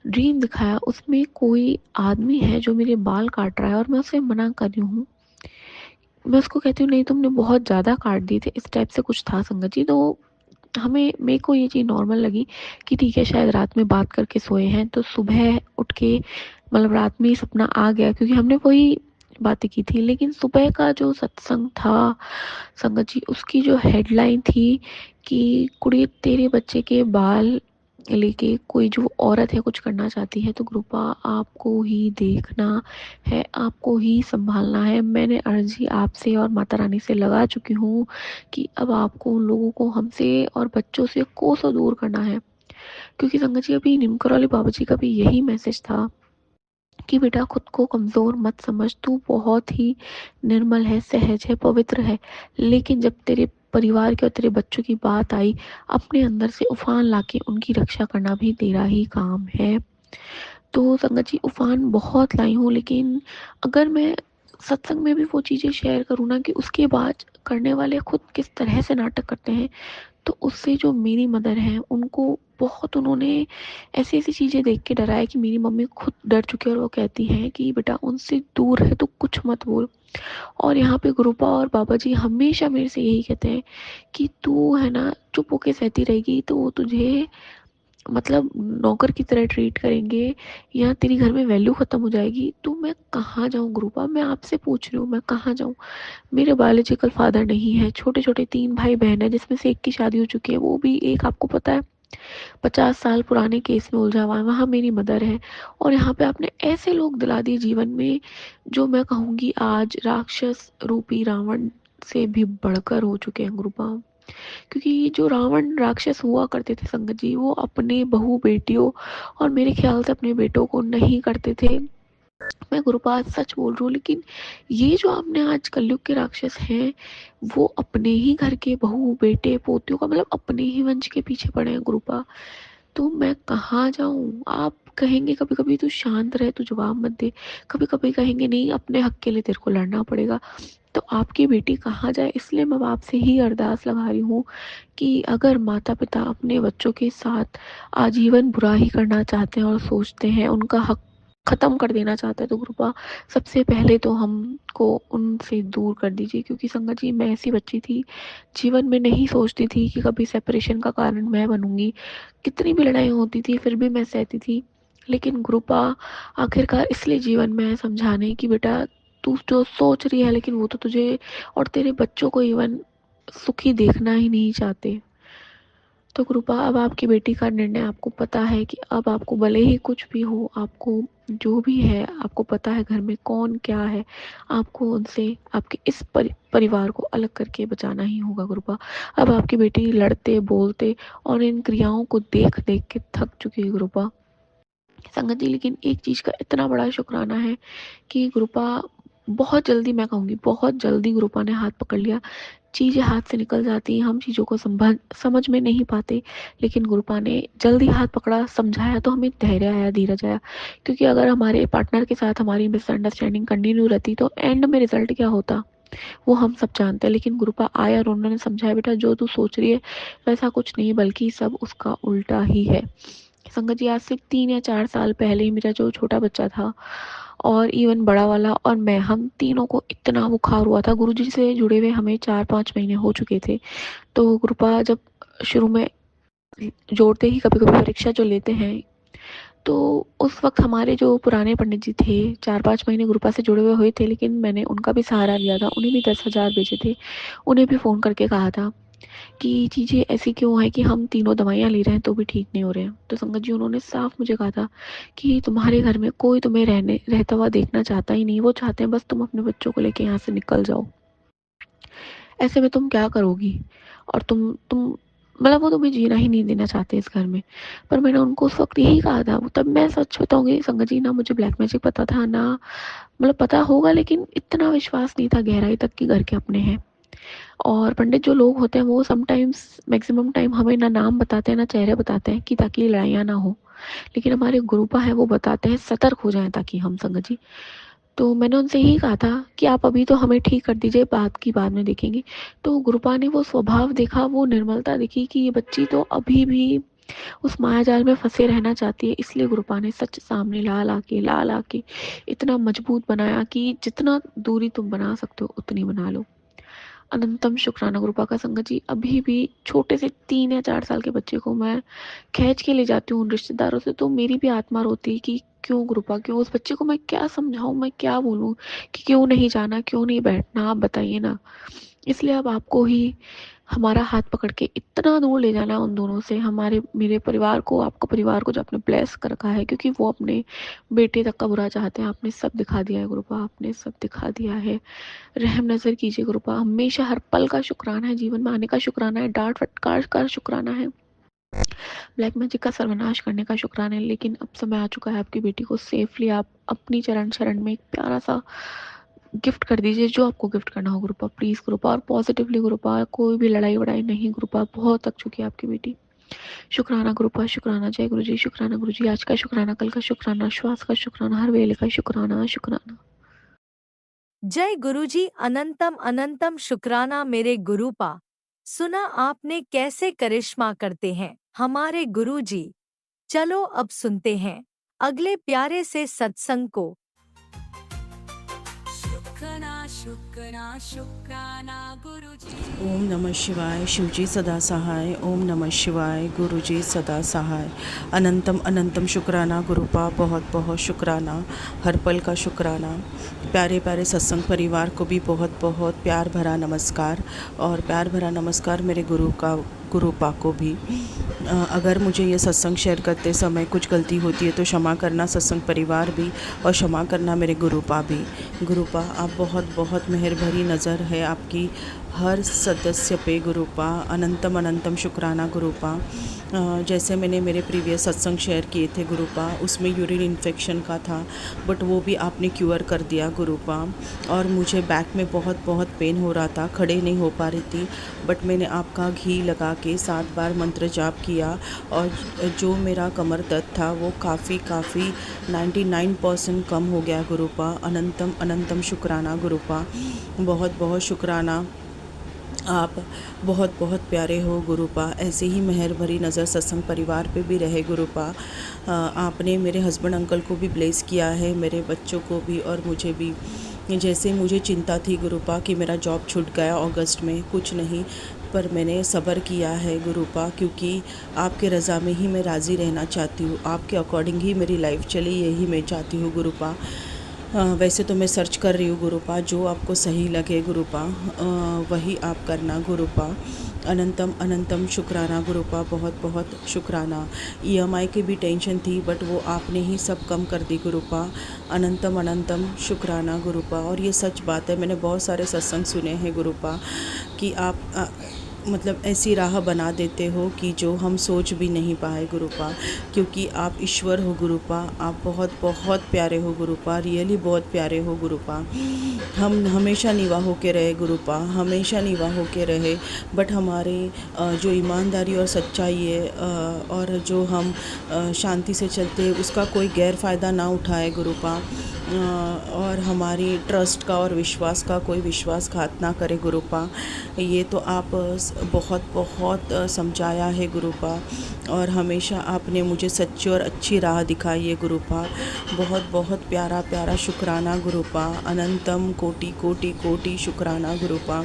ड्रीम दिखाया उसमें कोई आदमी है जो मेरे बाल काट रहा है और मैं उसे मना कर रही हूँ। मैं उसको कहती हूँ नहीं, तुमने बहुत ज़्यादा काट दिए थे, इस टाइप से कुछ था संगत जी। तो मेरे को ये चीज़ नॉर्मल लगी कि ठीक है, शायद रात में बात करके सोए हैं, तो सुबह उठ के मतलब रात में ही सपना आ गया, क्योंकि हमने वही बातें की थी। लेकिन सुबह का जो सत्संग था संगत जी, उसकी जो हेडलाइन थी कि कुड़ी तेरे बच्चे के बाल लेके कोई जो औरत है कुछ करना चाहती है, तो कृपा आपको ही देखना है, आपको ही संभालना है। मैंने अर्जी आपसे और माता रानी से लगा चुकी हूँ कि अब आपको उन लोगों को हमसे और बच्चों से कोसों दूर करना है। क्योंकि संगत जी, अभी निमकरौली बाबा जी का भी यही मैसेज था कि बेटा खुद को कमज़ोर मत समझ, तू बहुत ही निर्मल है, सहज है, पवित्र है। लेकिन जब तेरे परिवार की और तेरे बच्चों की बात आई, अपने अंदर से उफान लाके उनकी रक्षा करना भी तेरा ही काम है। तो संगत जी, उफान बहुत लाई हूँ, लेकिन अगर मैं सत्संग में भी वो चीज़ें शेयर करूँ ना कि उसके बाद करने वाले खुद किस तरह से नाटक करते हैं, तो उससे जो मेरी मदर हैं उनको बहुत उन्होंने ऐसी-ऐसी चीज़ें देख के डरा है कि मेरी मम्मी खुद डर चुकी है और वो कहती हैं कि बेटा उनसे दूर रह, तो कुछ मत बोल। और यहाँ पे गुरुपा और बाबा जी हमेशा मेरे से यही कहते हैं कि तू है ना चुप होके सहती रहेगी तो वो तुझे मतलब नौकर की तरह ट्रीट करेंगे या तेरी घर में वैल्यू ख़त्म हो जाएगी। तो मैं कहाँ जाऊँ गुरुपा? मैं आपसे पूछ रही हूँ, मैं कहाँ जाऊँ? मेरे बायोलॉजिकल फादर नहीं है, छोटे-छोटे 3 भाई-बहन हैं जिसमें से एक की शादी हो चुकी है, वो भी एक आपको पता है 50 साल पुराने केस में उलझा हुआ है, वहाँ मेरी मदर है। और यहाँ पे आपने ऐसे लोग दिला दिए जीवन में, जो मैं कहूँगी आज राक्षस रूपी रावण से भी बढ़कर हो चुके हैं गुरुपा। क्योंकि जो रावण राक्षस हुआ करते थे संगत जी, वो अपने बहू बेटियों और मेरे ख्याल से अपने बेटों को नहीं करते थे। मैं गुरुपाद सच बोल रही हूँ, लेकिन ये जो आपने आज कलयुग के राक्षस हैं, वो अपने ही घर के बहू बेटे पोतियों का मतलब अपने ही वंश के पीछे पड़े हैं गुरुपा। तो मैं कहाँ जाऊँ? आप कहेंगे कभी कभी तू शांत रहे, तू जवाब मत दे, कभी कभी कहेंगे नहीं अपने हक के लिए तेरे को लड़ना पड़ेगा। तो आपकी बेटी कहाँ जाए? इसलिए मैं आपसे ही अरदास लगा रही हूँ कि अगर माता पिता अपने बच्चों के साथ आजीवन बुरा ही करना चाहते हैं और सोचते हैं उनका हक ख़त्म कर देना चाहते हैं, तो कृपा सबसे पहले तो हमको उनसे दूर कर दीजिए। क्योंकि संगत जी, मैं ऐसी बच्ची थी, जीवन में नहीं सोचती थी कि कभी सेपरेशन का कारण मैं बनूंगी। कितनी भी लड़ाई होती थी फिर भी मैं सहती थी। लेकिन कृपा आखिरकार इसलिए जीवन में है समझाने कि बेटा तू जो सोच रही है, लेकिन वो तो तुझे और तेरे बच्चों को इवन सुखी देखना ही नहीं चाहते। तो कृपा अब आपकी बेटी का निर्णय आपको पता है कि अब आपको भले ही कुछ भी हो, आपको जो भी है आपको पता है घर में कौन क्या है, आपको उनसे आपके इस परिवार को अलग करके बचाना ही होगा कृपा। अब आपकी बेटी लड़ते बोलते और इन क्रियाओं को देख देख के थक चुकी है कृपा संगत जी। लेकिन एक चीज़ का इतना बड़ा शुक्राना है कि गुरुपा बहुत जल्दी, मैं कहूँगी बहुत जल्दी गुरुपा ने हाथ पकड़ लिया। चीज़ें हाथ से निकल जाती हैं, हम चीज़ों को समझ में नहीं पाते, लेकिन गुरुपा ने जल्दी हाथ पकड़ा, समझाया, तो हमें धैर्य आया, धीरज आया। क्योंकि अगर हमारे पार्टनर के साथ हमारी मिसअंडरस्टैंडिंग कंटिन्यू रहती तो एंड में रिजल्ट क्या होता वो हम सब जानते हैं। लेकिन गुरुपा आया और उन्होंने समझाया, बेटा जो तू सोच रही है वैसा कुछ नहीं, बल्कि सब उसका उल्टा ही है। संगत जी, आज से 3 या 4 साल पहले ही मेरा जो छोटा बच्चा था और इवन बड़ा वाला और मैं, हम तीनों को इतना बुखार हुआ था। गुरुजी से जुड़े हुए हमें 4-5 महीने हो चुके थे। तो कृपा जब शुरू में जोड़ते ही कभी कभी परीक्षा जो लेते हैं, तो उस वक्त हमारे जो पुराने पंडित जी थे 4-5 महीने गुरुपा से जुड़े हुए थे, लेकिन मैंने उनका भी सहारा लिया था, उन्हें भी 10,000 भेजे थे। उन्हें भी फ़ोन करके कहा था कि चीज़ें ऐसी क्यों है कि हम तीनों दवाइयाँ ले रहे हैं तो भी ठीक नहीं हो रहे हैं। तो संगत जी उन्होंने साफ मुझे कहा था कि तुम्हारे घर में कोई तुम्हें रहता हुआ देखना चाहता ही नहीं, वो चाहते हैं बस तुम अपने बच्चों को लेके यहाँ से निकल जाओ। ऐसे में तुम क्या करोगी? और तुम मतलब वो तुम्हें जीना ही नहीं देना चाहते इस घर में। पर मैंने उनको उस वक़्त यही कहा था। तब मैं सच बताऊँगी संगत जी, ना मुझे ब्लैक मैजिक पता था, ना मतलब पता होगा लेकिन इतना विश्वास नहीं था गहराई तक कि घर के अपने हैं। और पंडित जो लोग होते हैं वो समटाइम्स मैक्सिमम टाइम हमें ना नाम बताते हैं ना चेहरे बताते हैं कि ताकि लड़ाइयाँ ना हो। लेकिन हमारे गुरुपा है वो बताते हैं सतर्क हो जाएँ ताकि हम संगत जी। तो मैंने उनसे यही कहा था कि आप अभी तो हमें ठीक कर दीजिए, बात की बाद में देखेंगे। तो गुरुपा ने वो स्वभाव देखा, वो निर्मलता देखी कि ये बच्ची तो अभी भी उस मायाजाल में फँसे रहना चाहती है, इसलिए गुरुपा ने सच सामने ला ला के इतना मजबूत बनाया कि जितना दूरी तुम बना सकते हो उतनी बना लो। अनंतम शुक्राना गुरुपा का संगत जी। अभी भी छोटे से 3 या 4 साल के बच्चे को मैं खींच के ले जाती हूँ उन रिश्तेदारों से, तो मेरी भी आत्मा रोती है कि क्यों गुरुपा, क्यों? उस बच्चे को मैं क्या समझाऊँ, मैं क्या बोलूँ कि क्यों नहीं जाना, क्यों नहीं बैठना, आप बताइए ना। इसलिए अब आपको ही हमारा हाथ पकड़ के इतना दूर ले जाना है उन दोनों से, हमारे मेरे परिवार को, आपका परिवार को जो आपने ब्लेस कर रखा है, क्योंकि वो अपने बेटे तक का बुरा चाहते हैं। आपने सब दिखा दिया है गुरुपा, आपने सब दिखा दिया है। रहम नज़र कीजिए गुरुपा, हमेशा हर पल का शुक्राना है, जीवन में आने का शुक्राना है, डाँट फटकार का शुक्राना है, ब्लैक मैजिक का सर्वनाश करने का शुक्राना है। लेकिन अब समय आ चुका है, आपकी बेटी को सेफली आप अपनी चरण शरण में एक प्यारा सा गिफ्ट कर दीजिए, जो आपको गिफ्ट करना हो गुरुपा, प्लीज़ गुरुपा। और पॉजिटिवली गुरुपा, कोई भी लड़ाई वड़ाई नहीं गुरुपा, बहुत थक चुकी है आपकी बेटी। शुक्राना गुरुपा, शुक्राना। जय गुरु जी, शुक्राना गुरु जी, आज का शुक्राना, कल का शुक्राना, श्वास का शुक्राना, हर वेले का शुक्राना, शुक्राना। जय गुरुजी, अनंतम अनंतम शुक्राना मेरे गुरुपा। सुना आपने कैसे करिश्मा करते हैं हमारे गुरुजी। चलो अब सुनते हैं अगले प्यारे से सत्संग को। शुक्राना शुक्राना गुरुजी। ओम नमः शिवाय। शिवजी सदा सहाय। ओम नमः शिवाय। गुरुजी सदा सहाय। अनंतम अनंतम शुक्राना गुरुपा, बहुत बहुत शुक्राना, हर पल का शुक्राना। प्यारे प्यारे सत्संग परिवार को भी बहुत बहुत प्यार भरा नमस्कार, और प्यार भरा नमस्कार मेरे गुरुपा को भी। अगर मुझे ये सत्संग शेयर करते समय कुछ गलती होती है तो क्षमा करना सत्संग परिवार भी, और क्षमा करना मेरे गुरुपा भी। गुरुपा आप बहुत बहुत मेहर भरी नज़र है आपकी हर सदस्य पे गुरुपा। अनंतम अनंतम शुक्राना गुरुपा। जैसे मैंने मेरे प्रीवियस सत्संग शेयर किए थे गुरुपा, उसमें यूरिन इन्फेक्शन का था, बट वो भी आपने क्योर कर दिया गुरुपा। और मुझे बैक में बहुत बहुत पेन हो रहा था, खड़े नहीं हो पा रही थी, बट मैंने आपका घी लगा के 7 बार मंत्र जाप किया, और जो मेरा कमर दर्द था वो काफ़ी 99% कम हो गया गुरुपा। अनंतम अनंतम शुक्राना गुरुपा, बहुत बहुत शुक्राना। आप बहुत बहुत प्यारे हो गुरुपा। ऐसे ही मेहर भरी नज़र सत्संग परिवार पे भी रहे गुरुपा। आपने मेरे हस्बैंड अंकल को भी ब्लेस किया है, मेरे बच्चों को भी और मुझे भी। जैसे मुझे चिंता थी गुरुपा कि मेरा जॉब छूट गया अगस्त में, कुछ नहीं, पर मैंने सब्र किया है गुरुपा, क्योंकि आपके रज़ा में ही मैं राज़ी रहना चाहती हूँ, आपके अकॉर्डिंग ही मेरी लाइफ चले, यही मैं चाहती हूँ गुरुपा। वैसे तो मैं सर्च कर रही हूँ गुरुपा, जो आपको सही लगे गुरुपा वही आप करना गुरुपा। अनंतम अनंतम शुक्राना गुरुपा, बहुत बहुत शुक्राना। EMI की भी टेंशन थी, बट वो आपने ही सब कम कर दी गुरुपा। अनंतम अनंतम शुक्राना गुरुपा। और ये सच बात है, मैंने बहुत सारे सत्संग सुने हैं गुरुपा कि आप मतलब ऐसी राह बना देते हो कि जो हम सोच भी नहीं पाए गुरुपा, क्योंकि आप ईश्वर हो गुरुपा। आप बहुत बहुत प्यारे हो गुरुपा, रियली बहुत प्यारे हो गुरुपा। हम हमेशा निवा होके रहे गुरुपा, हमेशा निवा होके रहे, बट हमारे जो ईमानदारी और सच्चाई है और जो हम शांति से चलते हैं उसका कोई गैर फ़ायदा ना उठाए गुरुपा, और हमारी ट्रस्ट का और विश्वास का कोई विश्वासघात ना करे गुरुपा। ये तो आप बहुत बहुत समझाया है गुरुपा, और हमेशा आपने मुझे सच्ची और अच्छी राह दिखाई है गुरुपा। बहुत बहुत प्यारा प्यारा शुक्राना गुरुपा। अनंतम कोटि कोटि कोटि शुक्राना गुरुपा।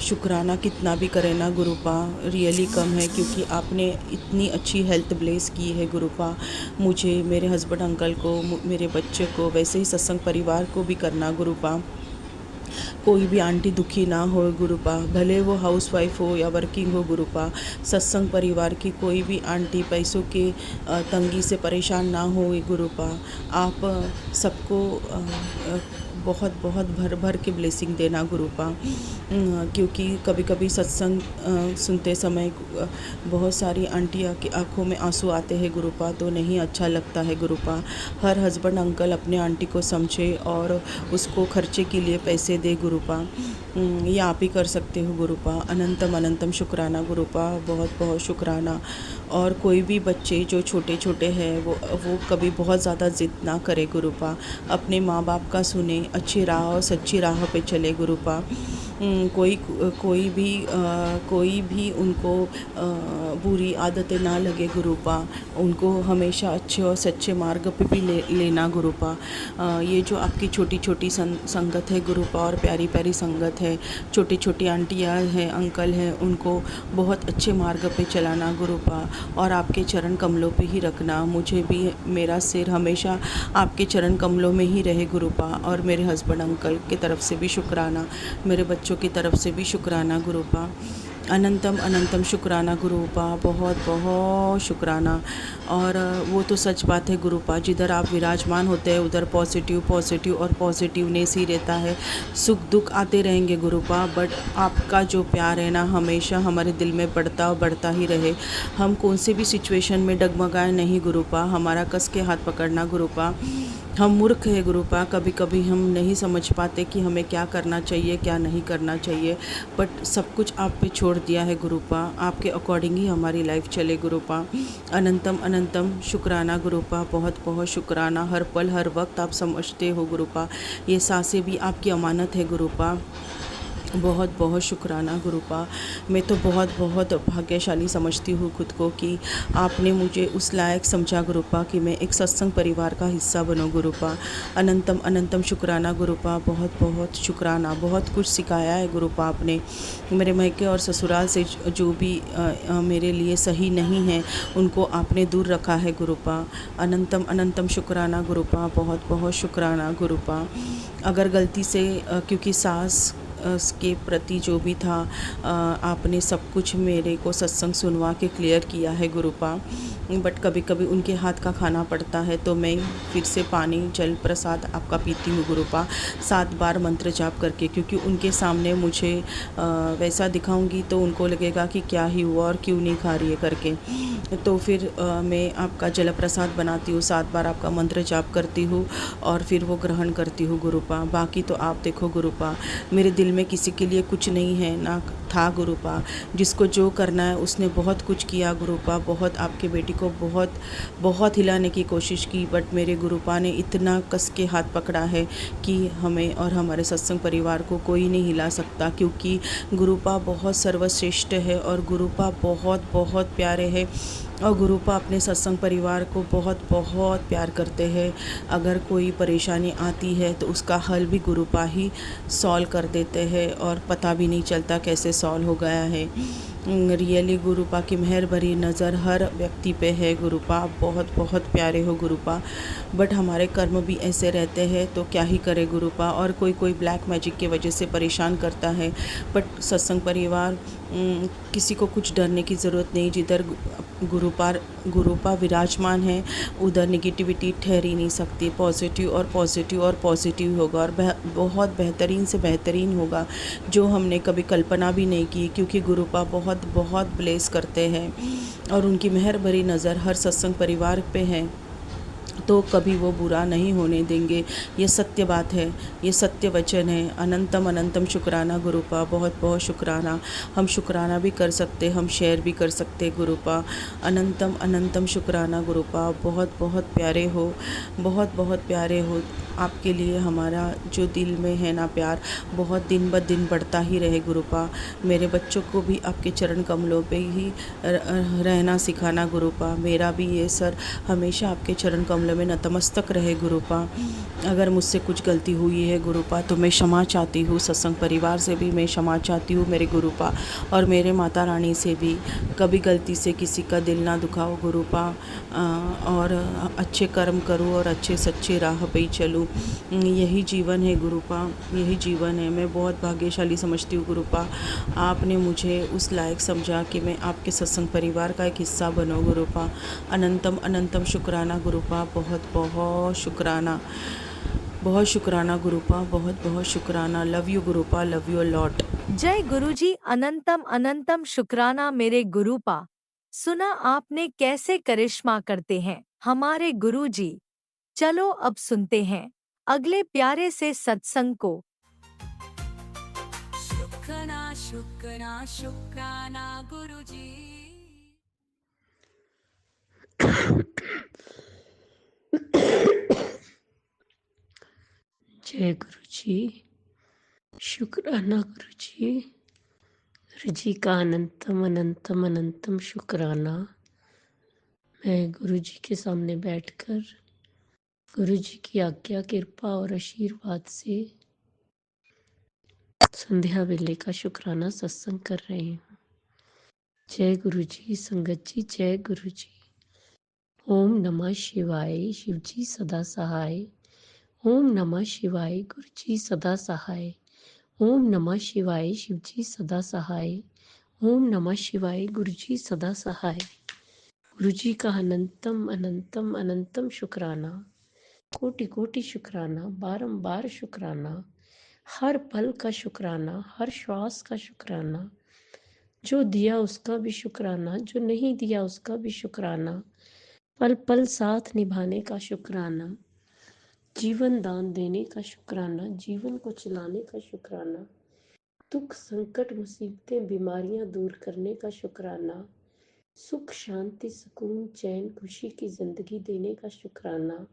शुक्राना कितना भी करें ना गुरुपा, रियली कम है, क्योंकि आपने इतनी अच्छी हेल्थ ब्लेस की है गुरुपा मुझे, मेरे हस्बैंड अंकल को, मेरे बच्चे को, वैसे ही सत्संग परिवार को भी करना गुरुपा। कोई भी आंटी दुखी ना हो गुरुपा, भले वो हाउसवाइफ हो या वर्किंग हो गुरुपा। सत्संग परिवार की कोई भी आंटी पैसों के तंगी से परेशान ना हो गुरुपा। आप सबको बहुत बहुत भर भर के ब्लेसिंग देना गुरुपा, क्योंकि कभी कभी सत्संग सुनते समय बहुत सारी आंटियाँ की आंखों में आंसू आते हैं गुरुपा, तो नहीं अच्छा लगता है गुरुपा। हर हस्बैंड अंकल अपने आंटी को समझे और उसको खर्चे के लिए पैसे दे गुरुपा। ये आप ही कर सकते हो गुरुपा। अनंतम अनंतम शुक्राना गुरुपा, बहुत बहुत शुक्राना। और कोई भी बच्चे जो छोटे छोटे हैं वो कभी बहुत ज़्यादा ज़िद ना करे गुरुपा, अपने माँ बाप का सुने, अच्छी राह और सच्ची राह पे चले गुरुपा। कोई भी उनको बुरी आदतें ना लगे गुरुपा, उनको हमेशा अच्छे और सच्चे मार्ग पे भी लेना गुरुपा। ये जो आपकी छोटी छोटी संगत है गुरुपा और प्यारी प्यारी संगत है, छोटी छोटी आंटियाँ हैं, अंकल हैं, उनको बहुत अच्छे मार्ग पे चलाना गुरुपा और आपके चरण कमलों पे ही रखना। मुझे भी मेरा सिर हमेशा आपके चरण कमलों में ही रहे गुरुपा, और मेरे हस्बैंड अंकल की तरफ से भी शुक्राना, मेरे बच्चों की तरफ से भी शुक्राना गुरुपा। अनंतम अनंतम शुक्राना गुरुपा, बहुत बहुत शुक्राना। और वो तो सच बात है गुरुपा, जिधर आप विराजमान होते हैं उधर पॉजिटिव और पॉजिटिवनेस ही रहता है। सुख दुख आते रहेंगे गुरुपा, बट आपका जो प्यार है ना हमेशा हमारे दिल में बढ़ता ही रहे। हम कौन से भी सिचुएशन में डगमगाए नहीं गुरुपा, हमारा कस के हाथ पकड़ना गुरुपा। हम मूर्ख है गुरुपा, कभी कभी हम नहीं समझ पाते कि हमें क्या करना चाहिए क्या नहीं करना चाहिए, बट सब कुछ आप पे छोड़ दिया है गुरुपा। आपके अकॉर्डिंग ही हमारी लाइफ चले गुरुपा। अनंतम अनंतम शुक्राना गुरुपा, बहुत बहुत शुक्राना। हर पल हर वक्त आप समझते हो गुरुपा, ये सांसें भी आपकी अमानत है गुरुपा। बहुत बहुत शुक्राना गुरुपा। मैं तो बहुत बहुत भाग्यशाली समझती हूँ खुद को कि आपने मुझे उस लायक समझा गुरुपा कि मैं एक सत्संग परिवार का हिस्सा बनूँ गुरुपा। अनंतम अनंतम शुक्राना गुरुपा, बहुत बहुत शुक्राना। बहुत कुछ सिखाया है गुरुपा आपने। मेरे मायके और ससुराल से जो भी मेरे लिए सही नहीं है उनको आपने दूर रखा है गुरुपा। अनंतम अनंतम शुक्राना गुरुपा, बहुत बहुत शुक्राना गुरुपा। अगर गलती से क्योंकि सास के प्रति जो भी था आपने सब कुछ मेरे को सत्संग सुनवा के क्लियर किया है गुरुपा, बट कभी कभी उनके हाथ का खाना पड़ता है तो मैं फिर से पानी जल प्रसाद आपका पीती हूँ गुरुपा, 7 बार मंत्र जाप करके, क्योंकि उनके सामने मुझे वैसा दिखाऊंगी तो उनको लगेगा कि क्या ही हुआ और क्यों नहीं खा रही है करके। तो फिर मैं आपका जल प्रसाद बनाती हूँ, 7 बार आपका मंत्र जाप करती हूँ और फिर वो ग्रहण करती हूँ गुरुपा। बाकी तो आप देखो गुरुपा, मेरे दिल में किसी के लिए कुछ नहीं है ना था गुरुपा। जिसको जो करना है उसने बहुत कुछ किया गुरुपा, बहुत आपके बेटी को बहुत बहुत हिलाने की कोशिश की, बट मेरे गुरुपा ने इतना कस के हाथ पकड़ा है कि हमें और हमारे सत्संग परिवार को कोई नहीं हिला सकता, क्योंकि गुरुपा बहुत सर्वश्रेष्ठ है और गुरुपा बहुत बहुत प्यारे हैं और गुरुपा अपने सत्संग परिवार को बहुत बहुत प्यार करते हैं। अगर कोई परेशानी आती है तो उसका हल भी गुरुपा ही सॉल्व कर देते हैं और पता भी नहीं चलता कैसे सॉल्व हो गया है। रियली गुरुपा की मेहर भरी नज़र हर व्यक्ति पे है गुरुपा। आप बहुत बहुत प्यारे हो गुरुपा, बट हमारे कर्म भी ऐसे रहते हैं तो क्या ही करे गुरुपा। और कोई ब्लैक मैजिक की वजह से परेशान करता है, बट सत्संग परिवार किसी को कुछ डरने की ज़रूरत नहीं। जिधर गुरुपा विराजमान है उधर नेगेटिविटी ठहर ही नहीं सकती। पॉजिटिव और पॉजिटिव होगा और बहुत बेहतरीन से बेहतरीन होगा, जो हमने कभी कल्पना भी नहीं की, क्योंकि गुरुपा बहुत बहुत ब्लेस करते हैं और उनकी मेहर भरी नज़र हर सत्संग परिवार पे है, तो कभी वो बुरा नहीं होने देंगे। ये सत्य बात है, ये सत्य वचन है। अनंतम अनंतम शुक्राना गुरुपा, बहुत बहुत शुक्राना। हम शुक्राना भी कर सकते, हम शेयर भी कर सकते गुरुपा। अनंतम अनंतम शुक्राना गुरुपा, बहुत बहुत प्यारे हो, बहुत बहुत प्यारे हो। आपके लिए हमारा जो दिल में है ना प्यार, बहुत दिन ब दिन बढ़ता ही रहे गुरुपा। मेरे बच्चों को भी आपके चरण कमलों पे ही रहना सिखाना गुरुपा। मेरा भी ये सर हमेशा आपके चरण कमल में नतमस्तक रहे गुरुपा। अगर मुझसे कुछ गलती हुई है गुरुपा तो मैं क्षमा चाहती हूँ। सत्संग परिवार से भी मैं क्षमा चाहती हूँ मेरे गुरुपा, और मेरे माता रानी से भी। कभी गलती से किसी का दिल ना दुखाओ गुरुपा, और अच्छे कर्म करूँ और अच्छे सच्चे राह पे ही चलूँ। यही जीवन है गुरुपा, यही जीवन है। मैं बहुत भाग्यशाली समझती हूँ गुरुपा, आपने मुझे उस लायक समझा कि मैं आपके सत्संग परिवार का एक हिस्सा बनूँ गुरुपा। अनंतम अनंतम शुक्राना गुरुपा, बहुत बहुत शुक्राना, बहुत शुक्राना गुरुपा, बहुत बहुत शुक्राना। Love you गुरुपा, love you lot. जय गुरुजी, अनंतम अनंतम शुक्राना मेरे गुरुपा। सुना आपने कैसे करिश्मा करते हैं हमारे गुरुजी। चलो अब सुनते हैं अगले प्यारे से सत्संग को। शुक्राना शुक्राना शुक्राना गुरुजी। जय गुरु जी, शुक्राना गुरु जी। गुरु जी का अनंतम अनंतम अनंतम शुक्राना। मैं गुरु जी के सामने बैठकर गुरु जी की आज्ञा, कृपा और आशीर्वाद से संध्या वेले का शुक्राना सत्संग कर रही हूँ। जय गुरु जी, संगत जी, जय गुरु जी। ओम नमः शिवाय, शिव जी सदा सहाय। ओम नमः शिवाय, गुरु जी सदा सहाय। ओम नमः शिवाय, शिव जी सदा सहाय। ओम नमः शिवाय, गुरु जी सदा सहाय। गुरु जी का अनंतम अनंतम अनंतम शुक्राना, कोटि कोटि शुक्राना, बारंबार शुक्राना, हर पल का शुक्राना, हर श्वास का शुक्राना। जो दिया उसका भी शुक्राना, जो नहीं दिया उसका भी शुक्राना। पल पल साथ निभाने का शुक्राना, जीवन दान देने का शुक्राना, जीवन को चलाने का शुक्राना, दुख संकट मुसीबतें बीमारियां दूर करने का शुक्राना, सुख शांति सुकून चैन खुशी की जिंदगी देने का शुक्राना,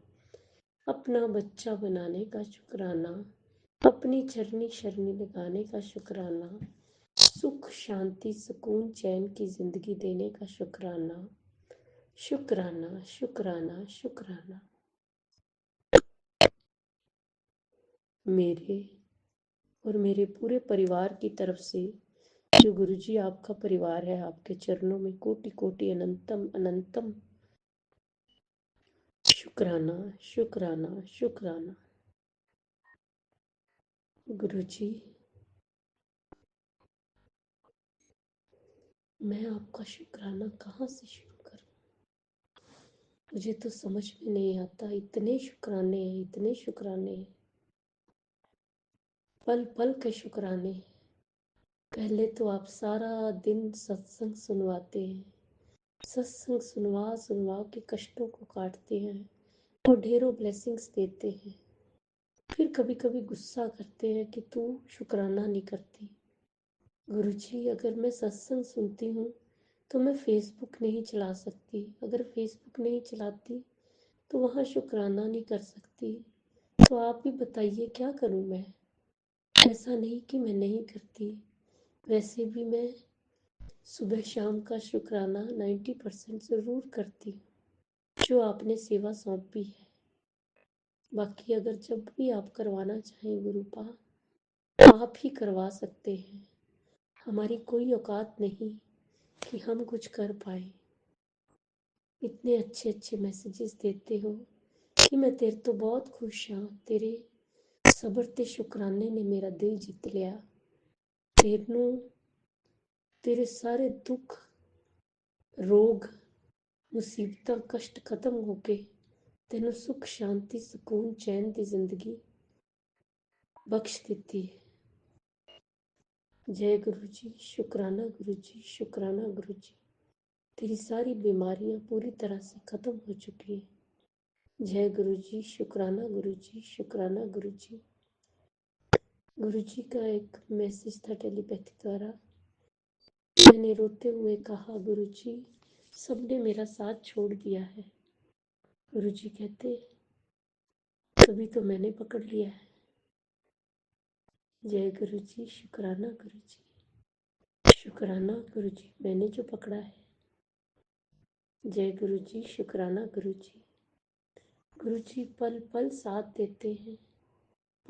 अपना बच्चा बनाने का शुक्राना, अपनी चरनी शरणी लगाने का शुक्राना, सुख शांति सुकून चैन की जिंदगी देने का शुक्राना, शुक्राना शुक्राना शुक्राना। मेरे और मेरे पूरे परिवार की तरफ से, जो गुरुजी आपका परिवार है, आपके चरणों में कोटि कोटि अनंतम अनंतम शुक्राना शुक्राना शुक्राना। गुरुजी, मैं आपका शुक्राना कहाँ से शुरू करूं? मुझे तो समझ में नहीं आता। इतने शुक्राने हैं, इतने शुक्राने हैं, पल पल के शुक्राने। पहले तो आप सारा दिन सत्संग सुनवाते हैं, सत्संग सुनवा सुनवा के कष्टों को काटते हैं और ढेरों ब्लेसिंग्स देते हैं। फिर कभी कभी गुस्सा करते हैं कि तू शुक्राना नहीं करती। गुरुजी, अगर मैं सत्संग सुनती हूँ तो मैं फेसबुक नहीं चला सकती। अगर फेसबुक नहीं चलाती तो वहाँ शुक्राना नहीं कर सकती। तो आप ही बताइए क्या करूँ मैं? ऐसा नहीं कि मैं नहीं करती, वैसे भी मैं सुबह शाम का शुक्राना 90% ज़रूर करती हूँ जो आपने सेवा सौंपी है। बाकी अगर जब भी आप करवाना चाहें गुरुपा, आप ही करवा सकते हैं। हमारी कोई औकात नहीं कि हम कुछ कर पाए। इतने अच्छे अच्छे मैसेजेस देते हो कि मैं तेरे तो बहुत खुश हाँ। तेरे सबर ते शुक्राने ने मेरा दिल जित लिया। तेनू तेरे सारे दुख रोग मुसीबतां कष्ट खत्म हो के तेनू सुख शांति सुकून चैन दी जिंदगी बख्श देती है। जय गुरु जी, शुक्राना गुरु जी, शुक्राना गुरु जी। तेरी सारी बीमारियां पूरी तरह से खत्म हो चुकी हैं। जय गुरु जी, शुक्राना गुरु जी, शुक्राना गुरु जी। गुरु जी का एक मैसेज था टेलीपैथी द्वारा। मैंने रोते हुए कहा, गुरु जी सबने मेरा साथ छोड़ दिया है। गुरु जी कहते, तभी तो मैंने पकड़ लिया है। जय गुरु जी, शुक्राना गुरु जी, शुक्राना गुरु जी, मैंने जो पकड़ा है। जय गुरु जी, शुक्राना गुरु जी। गुरु जी पल पल साथ देते हैं,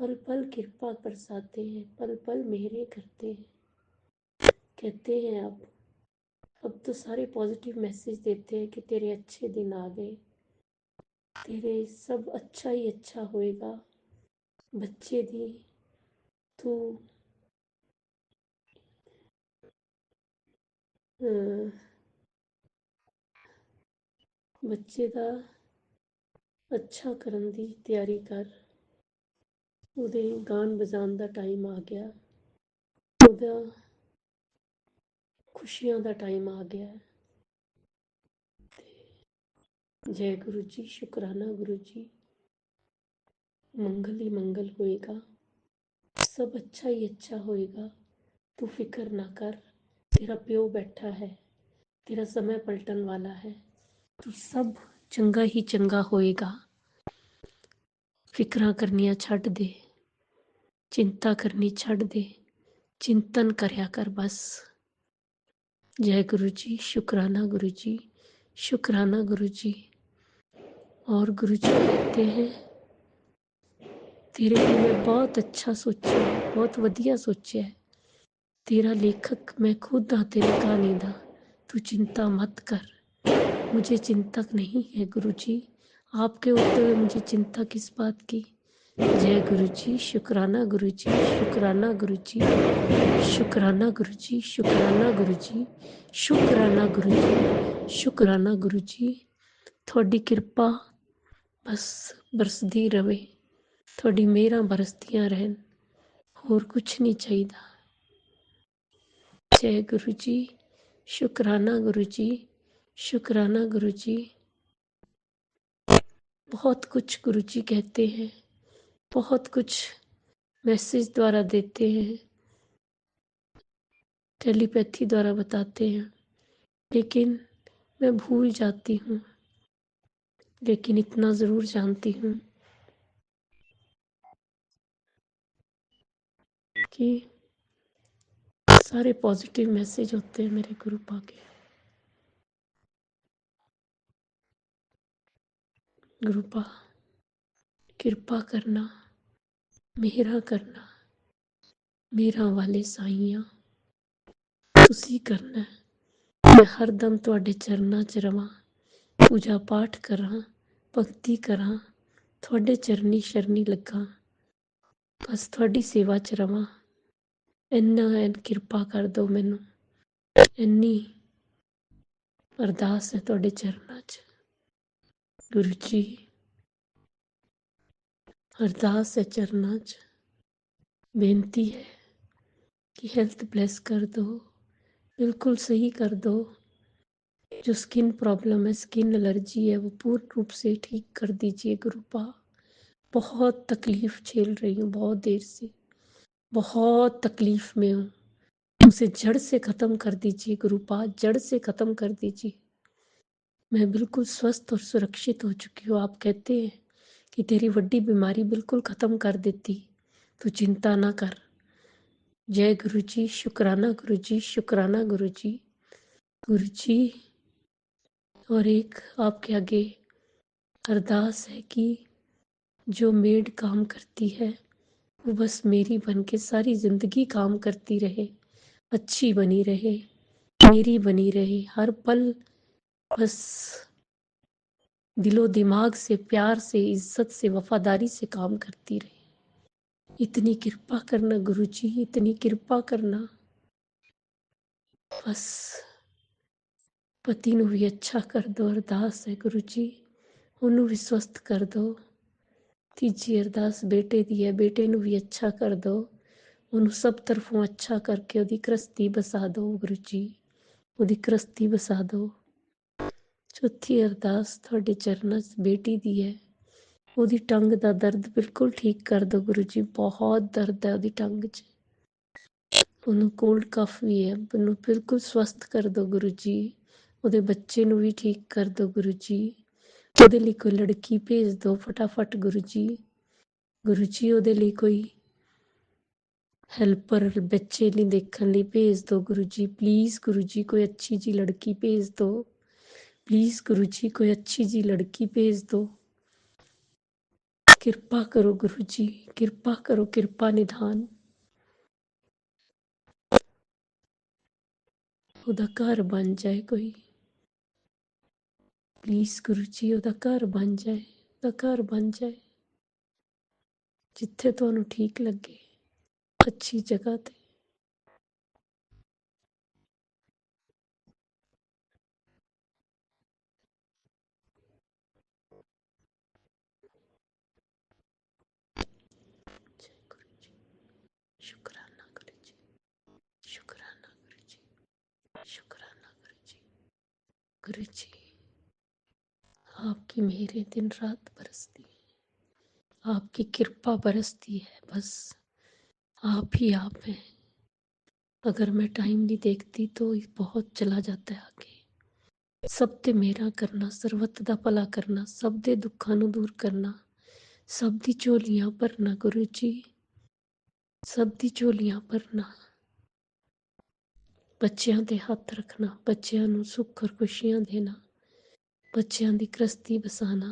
पल पल कृपा बरसाते हैं, पल पल मेहरे करते हैं। कहते हैं अब तो सारे पॉजिटिव मैसेज देते हैं कि तेरे अच्छे दिन आ गए, तेरे सब अच्छा ही अच्छा होएगा। बच्चे दी तू ਬੱਚੇ ਦਾ ਅੱਛਾ ਕਰਨ ਦੀ ਤਿਆਰੀ ਕਰ। ਉਹਦੇ ਗਾਣ ਵਜਾਉਣ ਦਾ ਟਾਈਮ ਆ ਗਿਆ, ਉਹਦਾ ਖੁਸ਼ੀਆਂ ਦਾ ਟਾਈਮ ਆ ਗਿਆ। ਜੈ ਗੁਰੂ ਜੀ, ਸ਼ੁਕਰਾਨਾ ਗੁਰੂ ਜੀ। ਮੰਗਲ ਹੀ ਮੰਗਲ ਹੋਏਗਾ, सब अच्छा ही अच्छा होएगा। तू फिक्र ना कर, तेरा प्यो बैठा है, तेरा समय पलटन वाला है, तू सब चंगा ही चंगा होएगा। फिक्रां करनियां छड्ड दे, चिंता करनी छड्ड दे, चिंतन करया कर बस। जय गुरु जी, शुक्राना गुरु जी, शुक्राना गुरु जी। और गुरु जी कहते हैं तेरे लिए मैं बहुत अच्छा सोचा है, बहुत वधिया सोचा है। तेरा लेखक मैं खुद हाँ तेरी कहानी दा, तू चिंता मत कर। मुझे चिंता नहीं है गुरु जी, आपके होते हुए मुझे चिंता किस बात की। जय गुरु जी, शुक्राना गुरु जी, शुक्राना गुरु जी, शुक्राना गुरु जी, शुक्राना गुरु जी, शुक्राना गुरु जी, शुक्राना गुरु जी। थोड़ी किरपा बस बरसदी रवे, थोड़ी मेहरां बरसदियां रहन, होर कुछ नहीं चाहिदा। जय गुरु जी, शुक्राना गुरु जी, शुक्राना गुरु जी। बहुत कुछ गुरु जी कहते हैं, बहुत कुछ मैसेज द्वारा देते हैं, टेलीपैथी द्वारा बताते हैं, लेकिन मैं भूल जाती हूँ। लेकिन इतना ज़रूर जानती हूँ कि सारे पॉजिटिव मैसेज होते हैं मेरे गुरु पा के। गुरु पा किरपा करना, मेहरा करना, मेरा वाले साइयां तुसी करना है। मैं हरदम तुहाडे चरनां च रवां, पूजा पाठ करां, भगती करां, तुहाडे चरनी शरनी लग्गां, बस तुहाडी सेवा च रवां। इन्ना किरपा कर दो मैनू, इन्नी अरदास है तुहाडे चरनां च। गुरु जी अरदास है चरनां च, बेनती है कि हेल्थ ब्लेस कर दो, बिल्कुल सही कर दो। जो स्किन प्रॉब्लम है, स्किन एलर्जी है, वो पूर्ण रूप से ठीक कर दीजिए गुरुपा। बहुत तकलीफ झेल रही हूँ, बहुत देर से बहुत तकलीफ में हूँ, उसे जड़ से ख़त्म कर दीजिए गुरुपा, जड़ से ख़त्म कर दीजिए। मैं बिल्कुल स्वस्थ और सुरक्षित हो चुकी हूँ। आप कहते हैं कि तेरी वड्डी बीमारी बिल्कुल ख़त्म कर देती, तो चिंता ना कर। जय गुरु जी, शुक्राना गुरु जी, शुक्राना गुरु जी। गुरु जी और एक आपके आगे अरदास है कि जो मेड काम करती है वो बस मेरी बन के सारी ज़िंदगी काम करती रहे, अच्छी बनी रहे, मेरी बनी रहे, हर पल बस दिलो दिमाग से, प्यार से, इज्जत से, वफादारी से काम करती रहे। इतनी कृपा करना गुरु जी, इतनी कृपा करना। बस पति नूं भी अच्छा कर दो, अरदास है गुरु जी, ਉਹਨੂੰ भी स्वस्थ कर दो। तीजी अरदास बेटे दी है, बेटे नूं भी अच्छा कर दो, ਉਹਨੂੰ सब तरफों अच्छा करके ਉਹਦੀ कृस्ती बसा दो गुरु जी, ਉਹਦੀ कृस्ती बसा दो। चौथी अरदास ਤੁਹਾਡੇ चरनां 'ਚ बेटी दी है, ਉਹਦੀ टंग ਦਾ दर्द बिल्कुल ठीक कर दो गुरु जी, बहुत दर्द है ਉਹਦੀ टंग 'ਚ, ਉਹਨੂੰ कोल्ड कफ भी है, ਉਹਨੂੰ बिल्कुल स्वस्थ कर दो गुरु जी। ਉਹਦੇ ਬੱਚੇ ਨੂੰ भी ठीक कर दो गुरु जी, ਉਹਦੇ ਲਈ कोई लड़की भेज दो फटाफट गुरु जी। गुरु जी ਉਹਦੇ ਲਈ कोई हेल्पर बच्चे नहीं देखने ਲਈ भेज दो गुरु जी, प्लीज़ गुरु जी कोई अच्छी जी लड़की भेज दो, प्लीज़ गुरु जी कोई अच्छी जी लड़की भेज दो। कृपा करो गुरु जी, कृपा करो, कृपा निधान। ਉਹਦਾ ਘਰ ਬਣ ਜਾਏ ਕੋਈ, ਪਲੀਜ਼ ਗੁਰੂ ਜੀ ਉਹਦਾ ਘਰ ਬਣ ਜਾਏ, ਉਹਦਾ ਘਰ ਬਣ ਜਾਏ ਜਿੱਥੇ ਤੁਹਾਨੂੰ ਠੀਕ ਲੱਗੇ, ਅੱਛੀ ਜਗ੍ਹਾ ਤੇ। ਜੈ ਗੁਰੂ ਜੀ, ਸ਼ੁਕਰਾਨਾ ਗੁਰੂ ਜੀ, ਸ਼ੁਕਰਾਨਾ ਗੁਰੂ ਜੀ, ਸ਼ੁਕਰਾਨਾ ਗੁਰੂ जी। गुरु जी आपकी मेहरें दिन रात बरसती हैं, आपकी कृपा बरसती है, बस आप ही आप हैं। अगर मैं टाइम नहीं देखती तो बहुत चला जाता है आगे। सब ते मेरा करना, सर्वत दा भला करना, सब दे दुखां नूं दूर करना, सब दी झोलियां भरना गुरु जी, सब दी झोलियां भरना। ਬੱਚਿਆਂ ਤੇ ਹੱਥ ਰੱਖਣਾ, ਬੱਚਿਆਂ ਨੂੰ ਸੁੱਖ ਔਰ ਖੁਸ਼ੀਆਂ ਦੇਣਾ, ਬੱਚਿਆਂ ਦੀ ਗ੍ਰਸਤੀ ਵਸਾਣਾ,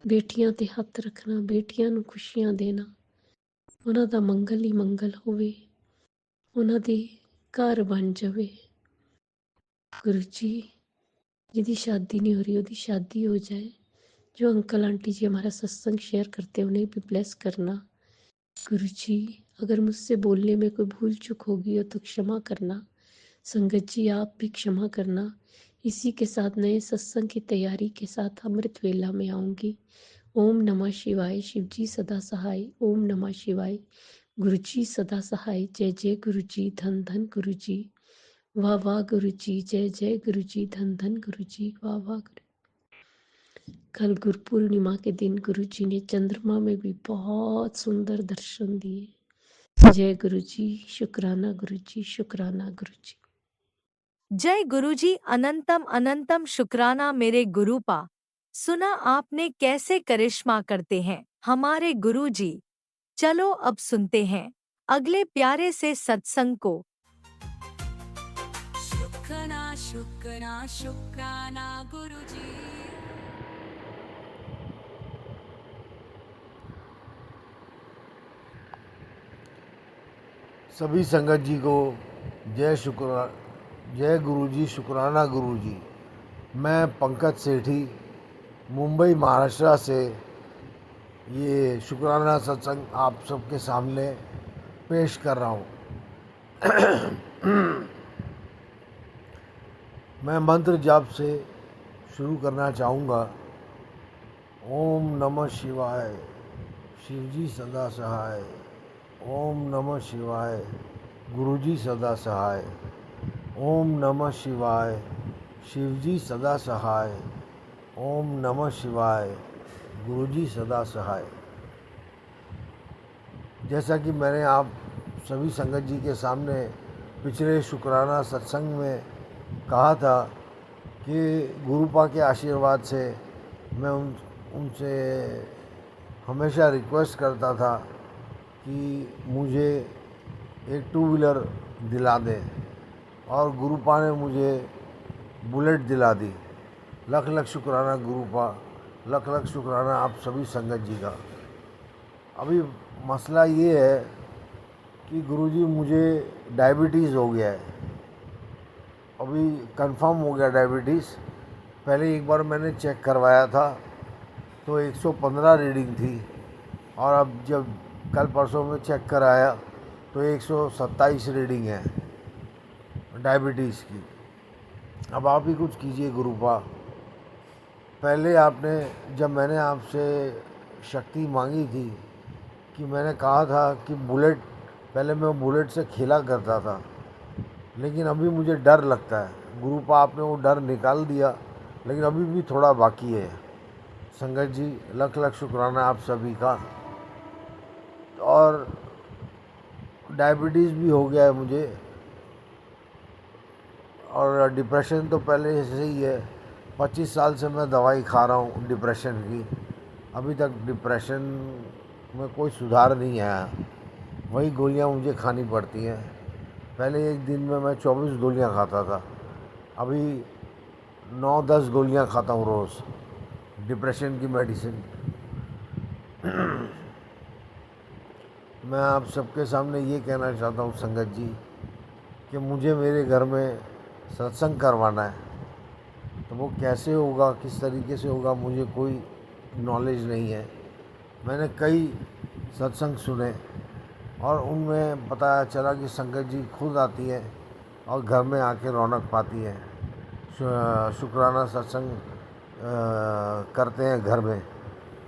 ਬੇਟੀਆਂ ਤੇ ਹੱਥ ਰੱਖਣਾ, ਬੇਟੀਆਂ ਨੂੰ ਖੁਸ਼ੀਆਂ ਦੇਣਾ, ਉਹਨਾਂ ਦਾ ਮੰਗਲ ਹੀ ਮੰਗਲ ਹੋਵੇ, ਉਹਨਾਂ ਦੀ ਘਰ ਬਣ ਜਾਵੇ। गुरु जी जिसकी शादी नहीं हो रही उसकी शादी हो जाए। जो अंकल आंटी जी हमारा सत्संग शेयर करते हैं उन्हें भी ब्लेस करना। गुरु जी अगर मुझसे बोलने में कोई भूल चूक होगी हो तो क्षमा करना। संगत जी आप भी क्षमा करना। इसी के साथ नए सत्संग की तैयारी के साथ अमृत वेला में आऊँगी। ओम नमः शिवाय। शिव जी सदा सहाय। ओम नमः शिवाय। गुरु जी सदा सहाय। जय जय गुरु जी। धन धन गुरु जी। वाह वाह गुरु जी। जय जय गुरु जी। धन धन गुरु जी। वाह वाह गुरु। कल गुरु पूर्णिमा के दिन गुरु जी ने चंद्रमा में भी बहुत सुंदर दर्शन दिए। जय गुरु जी। शुक्राना गुरु जी। शुक्राना गुरु जी। जय गुरुजी। अनंतम अनंतम शुक्राना मेरे गुरुपा। सुना आपने कैसे करिश्मा करते हैं हमारे गुरुजी। चलो अब सुनते हैं अगले प्यारे से सत्संग को। शुक्राना शुक्राना शुक्राना गुरुजी। सभी संगत जी को जय गुरु जी। शुक्राना गुरु जी। मैं पंकज सेठी मुंबई महाराष्ट्र से ये शुक्राना सत्संग आप सबके सामने पेश कर रहा हूँ। मैं मंत्र जाप से शुरू करना चाहूँगा। ओम नमः शिवाय। शिवजी सदा सहाय। ओम नमः शिवाय। गुरुजी सदा सहाय। ओम नमः शिवाय। शिवजी सदा सहाय। ओम नमः शिवाय। गुरुजी सदा सहाय। जैसा कि मैंने आप सभी संगत जी के सामने पिछले शुक्राना सत्संग में कहा था कि गुरुपा के आशीर्वाद से मैं उनसे हमेशा रिक्वेस्ट करता था कि मुझे एक टू व्हीलर दिला दें, और गुरुपा ने मुझे बुलेट दिला दी। लख लख शुक्राना गुरुपा, लख लख शुक्राना आप सभी संगत जी का। अभी मसला ये है कि गुरुजी मुझे डायबिटीज़ हो गया है। अभी कंफर्म हो गया डायबिटीज़। पहले एक बार मैंने चेक करवाया था तो 115 रीडिंग थी, और अब जब कल परसों में चेक कराया तो 127 रीडिंग है डायबिटीज़ की। अब आप ही कुछ कीजिए गुरुपा। पहले आपने, जब मैंने आपसे शक्ति मांगी थी, कि मैंने कहा था कि बुलेट, पहले मैं बुलेट से खेला करता था, लेकिन अभी मुझे डर लगता है। गुरुपा आपने वो डर निकाल दिया, लेकिन अभी भी थोड़ा बाकी है। संगत जी लख लख शुक्राना आप सभी का। और डायबिटीज़ भी हो गया है मुझे, और डिप्रेशन तो पहले से ही है। 25 साल से मैं दवाई खा रहा हूँ डिप्रेशन की, अभी तक डिप्रेशन में कोई सुधार नहीं आया। वही गोलियाँ मुझे खानी पड़ती हैं। पहले एक दिन में मैं 24 गोलियाँ खाता था, अभी 9-10 गोलियाँ खाता हूँ रोज़ डिप्रेशन की मेडिसिन। मैं आप सबके सामने ये कहना चाहता हूँ संगत जी कि मुझे मेरे घर में सत्संग करवाना है, तो वो कैसे होगा, किस तरीके से होगा, मुझे कोई नॉलेज नहीं है। मैंने कई सत्संग सुने और उनमें पता चला कि संगत जी खुद आती है और घर में आके रौनक पाती है, शुक्राना सत्संग करते हैं घर में।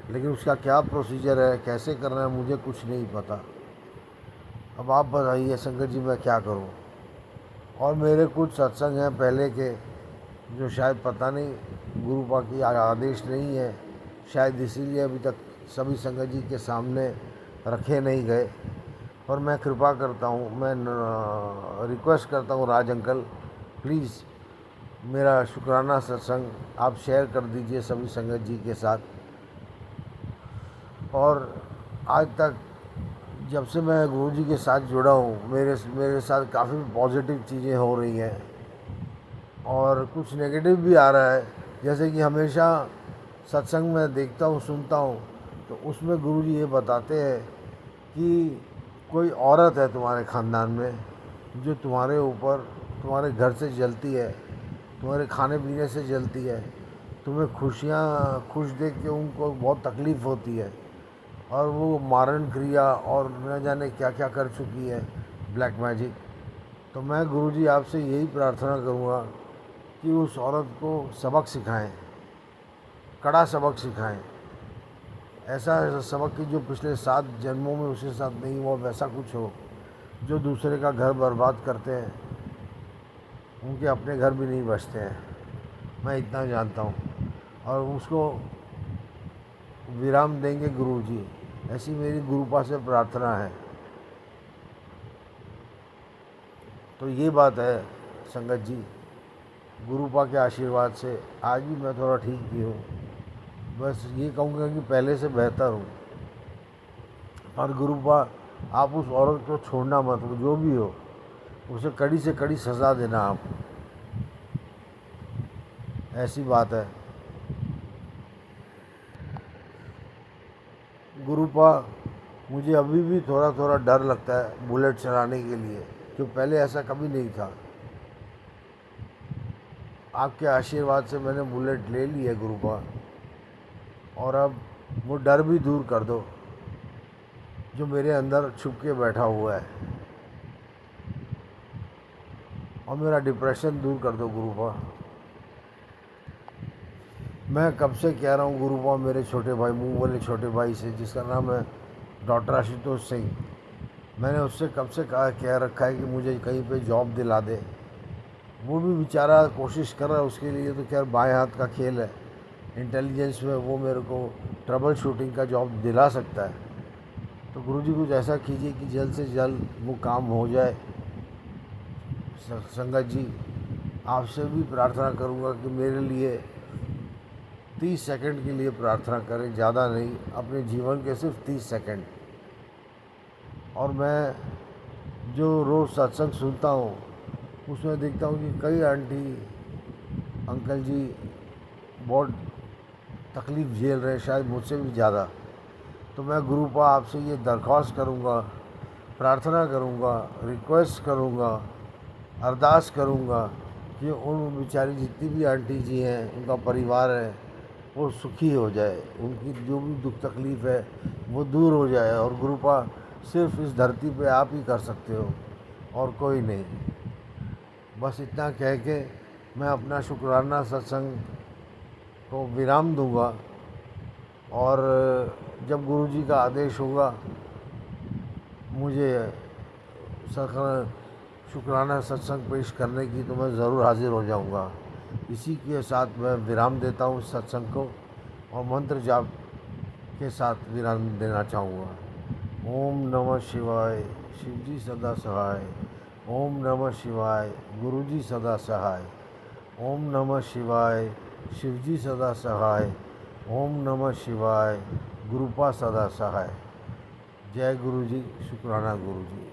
लेकिन उसका क्या प्रोसीजर है, कैसे करना है, मुझे कुछ नहीं पता। अब आप बताइए संगत जी मैं क्या करूं। और मेरे कुछ सत्संग हैं पहले के जो शायद पता नहीं गुरुपा की आदेश नहीं है, शायद इसीलिए अभी तक सभी संगत जी के सामने रखे नहीं गए। और मैं कृपा करता हूँ, मैं रिक्वेस्ट करता हूँ राज अंकल, प्लीज़ मेरा शुक्राना सत्संग आप शेयर कर दीजिए सभी संगत जी के साथ। और आज तक जब से मैं गुरु जी के साथ जुड़ा हूँ, मेरे साथ काफ़ी पॉजिटिव चीज़ें हो रही हैं और कुछ नेगेटिव भी आ रहा है। जैसे कि हमेशा सत्संग में देखता हूँ, सुनता हूँ, तो उसमें गुरु जी ये बताते हैं कि कोई औरत है तुम्हारे ख़ानदान में जो तुम्हारे ऊपर, तुम्हारे घर से जलती है, तुम्हारे खाने पीने से जलती है, तुम्हें खुश देख के उनको बहुत तकलीफ़ होती है और वो मारण क्रिया और न जाने क्या क्या कर चुकी है, ब्लैक मैजिक। तो मैं गुरुजी आपसे यही प्रार्थना करूँगा कि उस औरत को सबक सिखाएं, कड़ा सबक सिखाएं, ऐसा सबक कि जो पिछले 7 जन्मों में उसके साथ नहीं हुआ वैसा कुछ हो। जो दूसरे का घर बर्बाद करते हैं उनके अपने घर भी नहीं बचते हैं, मैं इतना जानता हूँ। और उसको विराम देंगे गुरुजी, ऐसी मेरी गुरुपा से प्रार्थना है। तो ये बात है संगत जी, गुरुपा के आशीर्वाद से आज भी मैं थोड़ा ठीक ही हूँ। बस ये कहूँगा कि पहले से बेहतर हूँ। पर गुरुपा आप उस औरत को छोड़ना मत, जो भी हो उसे कड़ी से कड़ी सज़ा देना आप, ऐसी बात है। गुरुपा मुझे अभी भी थोड़ा थोड़ा डर लगता है बुलेट चलाने के लिए, जो पहले ऐसा कभी नहीं था। आपके आशीर्वाद से मैंने बुलेट ले ली है गुरुपा, और अब वो डर भी दूर कर दो जो मेरे अंदर छुप के बैठा हुआ है, और मेरा डिप्रेशन दूर कर दो गुरुपा। मैं कब से कह रहा हूँ गुरुपा, मेरे छोटे भाई, मुँह वाले छोटे भाई से, जिसका नाम है डॉक्टर आशुतोष सिंह, मैंने उससे कब से कह रखा है कि मुझे कहीं पे जॉब दिला दे। वो भी बेचारा कोशिश कर रहा है उसके लिए, तो खैर बाएं हाथ का खेल है, इंटेलिजेंस में वो मेरे को ट्रबल शूटिंग का जॉब दिला सकता है। तो गुरुजी कुछ ऐसा कीजिए कि जल्द से जल्द वो काम हो जाए। संगत जी आपसे भी प्रार्थना करूँगा कि मेरे लिए 30 सेकंड के लिए प्रार्थना करें, ज़्यादा नहीं, अपने जीवन के सिर्फ 30 सेकंड। और मैं जो रोज़ सत्संग सुनता हूँ उसमें देखता हूँ कि कई आंटी अंकल जी बहुत तकलीफ़ झेल रहे हैं, शायद मुझसे भी ज़्यादा। तो मैं गुरुपा आपसे ये दरख्वास्त करूँगा, प्रार्थना करूँगा, रिक्वेस्ट करूँगा, अरदास करूँगा कि उन बेचारी जितनी भी आंटी जी हैं, उनका परिवार है, वो सुखी हो जाए, उनकी जो भी दुख तकलीफ़ है वो दूर हो जाए। और गुरुपा सिर्फ इस धरती पे आप ही कर सकते हो और कोई नहीं। बस इतना कह के मैं अपना शुक्राना सत्संग को विराम दूंगा, और जब गुरुजी का आदेश होगा मुझे शुक्राना सत्संग पेश करने की, तो मैं ज़रूर हाजिर हो जाऊंगा। इसी के साथ मैं विराम देता हूँ सत्संग को, और मंत्र जाप के साथ विराम देना चाहूँगा। ओम नमः शिवाय, शिवजी सदा सहाय। ओम नमः शिवाय, गुरुजी सदा सहाय। ओम नमः शिवाय, शिवजी सदा सहाय। ओम नमः शिवाय, गुरुपा सदा सहाय। जय गुरुजी, शुक्राना गुरुजी।